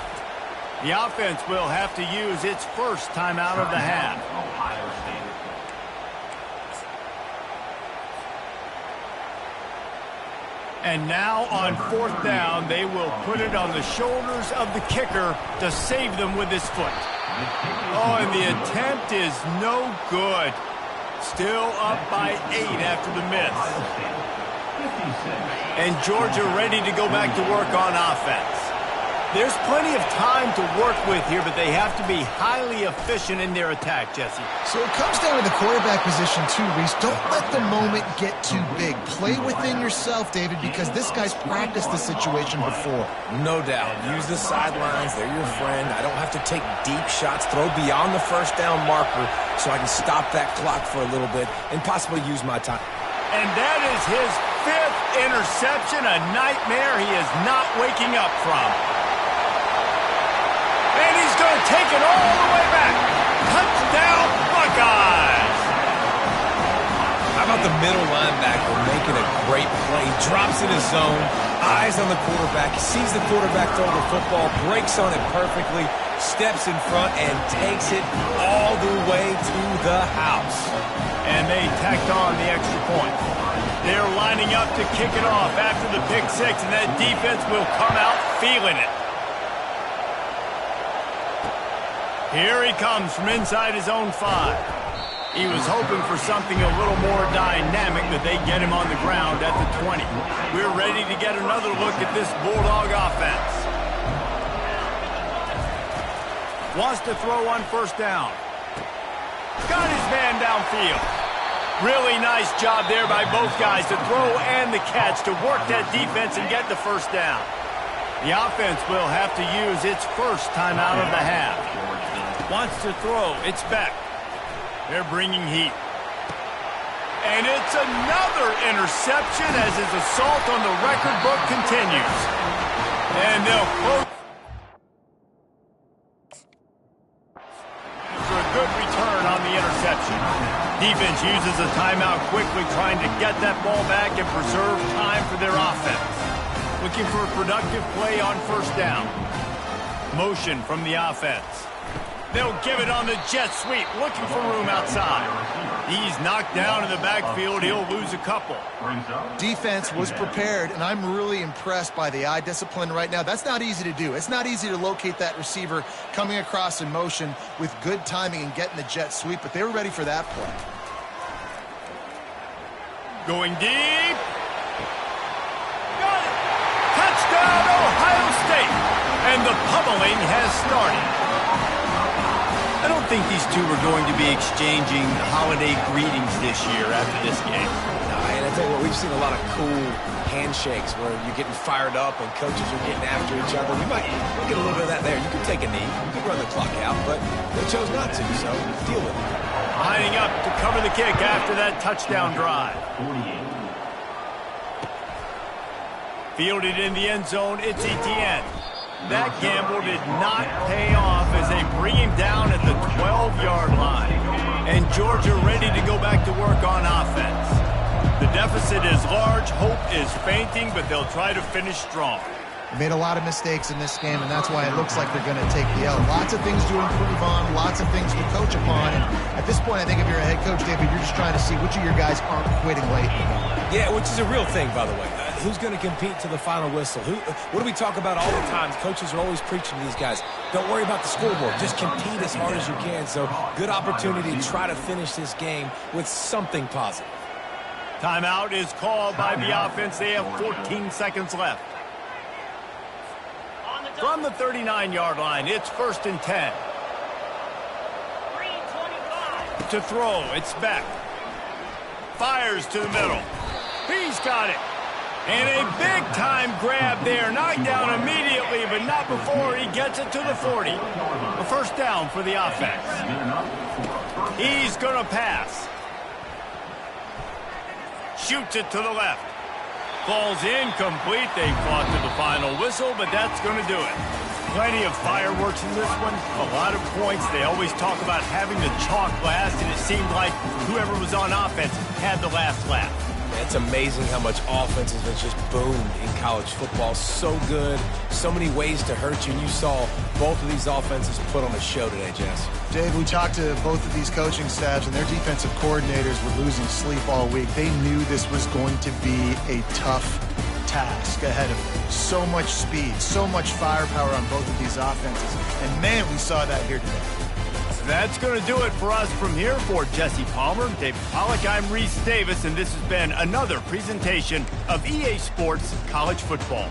The offense will have to use its first timeout of the half. And now on fourth down, they will put it on the shoulders of the kicker to save them with his foot. Oh, and the attempt is no good. Still up by 8 after the miss. And Georgia ready to go back to work on offense. There's plenty of time to work with here, but they have to be highly efficient in their attack, Jesse. So it comes down to the quarterback position too, Reese. Don't let the moment get too big. Play within yourself, David, because this guy's practiced the situation before. No doubt. Use the sidelines. They're your friend. I don't have to take deep shots. Throw beyond the first down marker so I can stop that clock for a little bit and possibly use my time. And that is his 5th interception, a nightmare he is not waking up from. And he's going to take it all the way back. Touchdown, Buckeyes! How about the middle linebacker making a great play? Drops in his zone, eyes on the quarterback, sees the quarterback throw the football, breaks on it perfectly, steps in front, and takes it all the way to the house. And they tacked on the extra point. They're lining up to kick it off after the pick 6, and that defense will come out feeling it. Here he comes from inside his own 5. He was hoping for something a little more dynamic, that they get him on the ground at the 20. We're ready to get another look at this Bulldog offense. Wants to throw on first down. Got his man downfield. Really nice job there by both guys to throw and the catch to work that defense and get the first down. The offense will have to use its first timeout of the half. Wants to throw. It's back. They're bringing heat. And it's another interception as his assault on the record book continues. And they'll close. For a good return on the interception. Defense uses a timeout quickly, trying to get that ball back and preserve time for their offense. Looking for a productive play on first down. Motion from the offense. They'll give it on the jet sweep, looking for room outside. He's knocked down in the backfield. He'll lose a couple. Defense was prepared, and I'm really impressed by the eye discipline right now. That's not easy to do. It's not easy to locate that receiver coming across in motion with good timing and getting the jet sweep, but they were ready for that play. Going deep. Got it. Touchdown, Ohio State. And the pummeling has started. I don't think these two are going to be exchanging holiday greetings this year after this game. No, and I tell you what, we've seen a lot of cool handshakes where you're getting fired up and coaches are getting after each other. We might get a little bit of that there. You can take a knee, you can run the clock out, but they chose not to, so deal with it. Lining up to cover the kick after that touchdown drive. Fielded in the end zone, it's Etienne. That gamble did not pay off as they bring him down at the 12-yard line. And Georgia ready to go back to work on offense. The deficit is large, hope is fainting, but they'll try to finish strong. Made a lot of mistakes in this game, and that's why it looks like they're going to take the L. Lots of things to improve on, lots of things to coach upon, and at this point, I think if you're a head coach, David, you're just trying to see which of your guys aren't quitting late. Yeah, which is a real thing, by the way. Who's going to compete to the final whistle? What do we talk about all the time? Coaches are always preaching to these guys. Don't worry about the scoreboard. Just compete as hard as you can. So good opportunity to try to finish this game with something positive. Timeout is called by the offense. They have 14 seconds left. From the 39-yard line, it's 1st and 10. To throw, it's Beck. Fires to the middle. He's got it. And a big-time grab there. Knocked down immediately, but not before he gets it to the 40. A first down for the offense. He's going to pass. Shoots it to the left. Falls incomplete. They fought to the final whistle, but that's going to do it. Plenty of fireworks in this one. A lot of points. They always talk about having the chalk last, and it seemed like whoever was on offense had the last laugh. It's amazing how much offense has just boomed in college football. So good, so many ways to hurt you. And you saw both of these offenses put on a show today, Jess. Dave, we talked to both of these coaching staffs, and their defensive coordinators were losing sleep all week. They knew this was going to be a tough task ahead of them. So much speed, so much firepower on both of these offenses. And, man, we saw that here today. That's going to do it for us from here. For Jesse Palmer, David Pollack, I'm Reese Davis, and this has been another presentation of EA Sports College Football.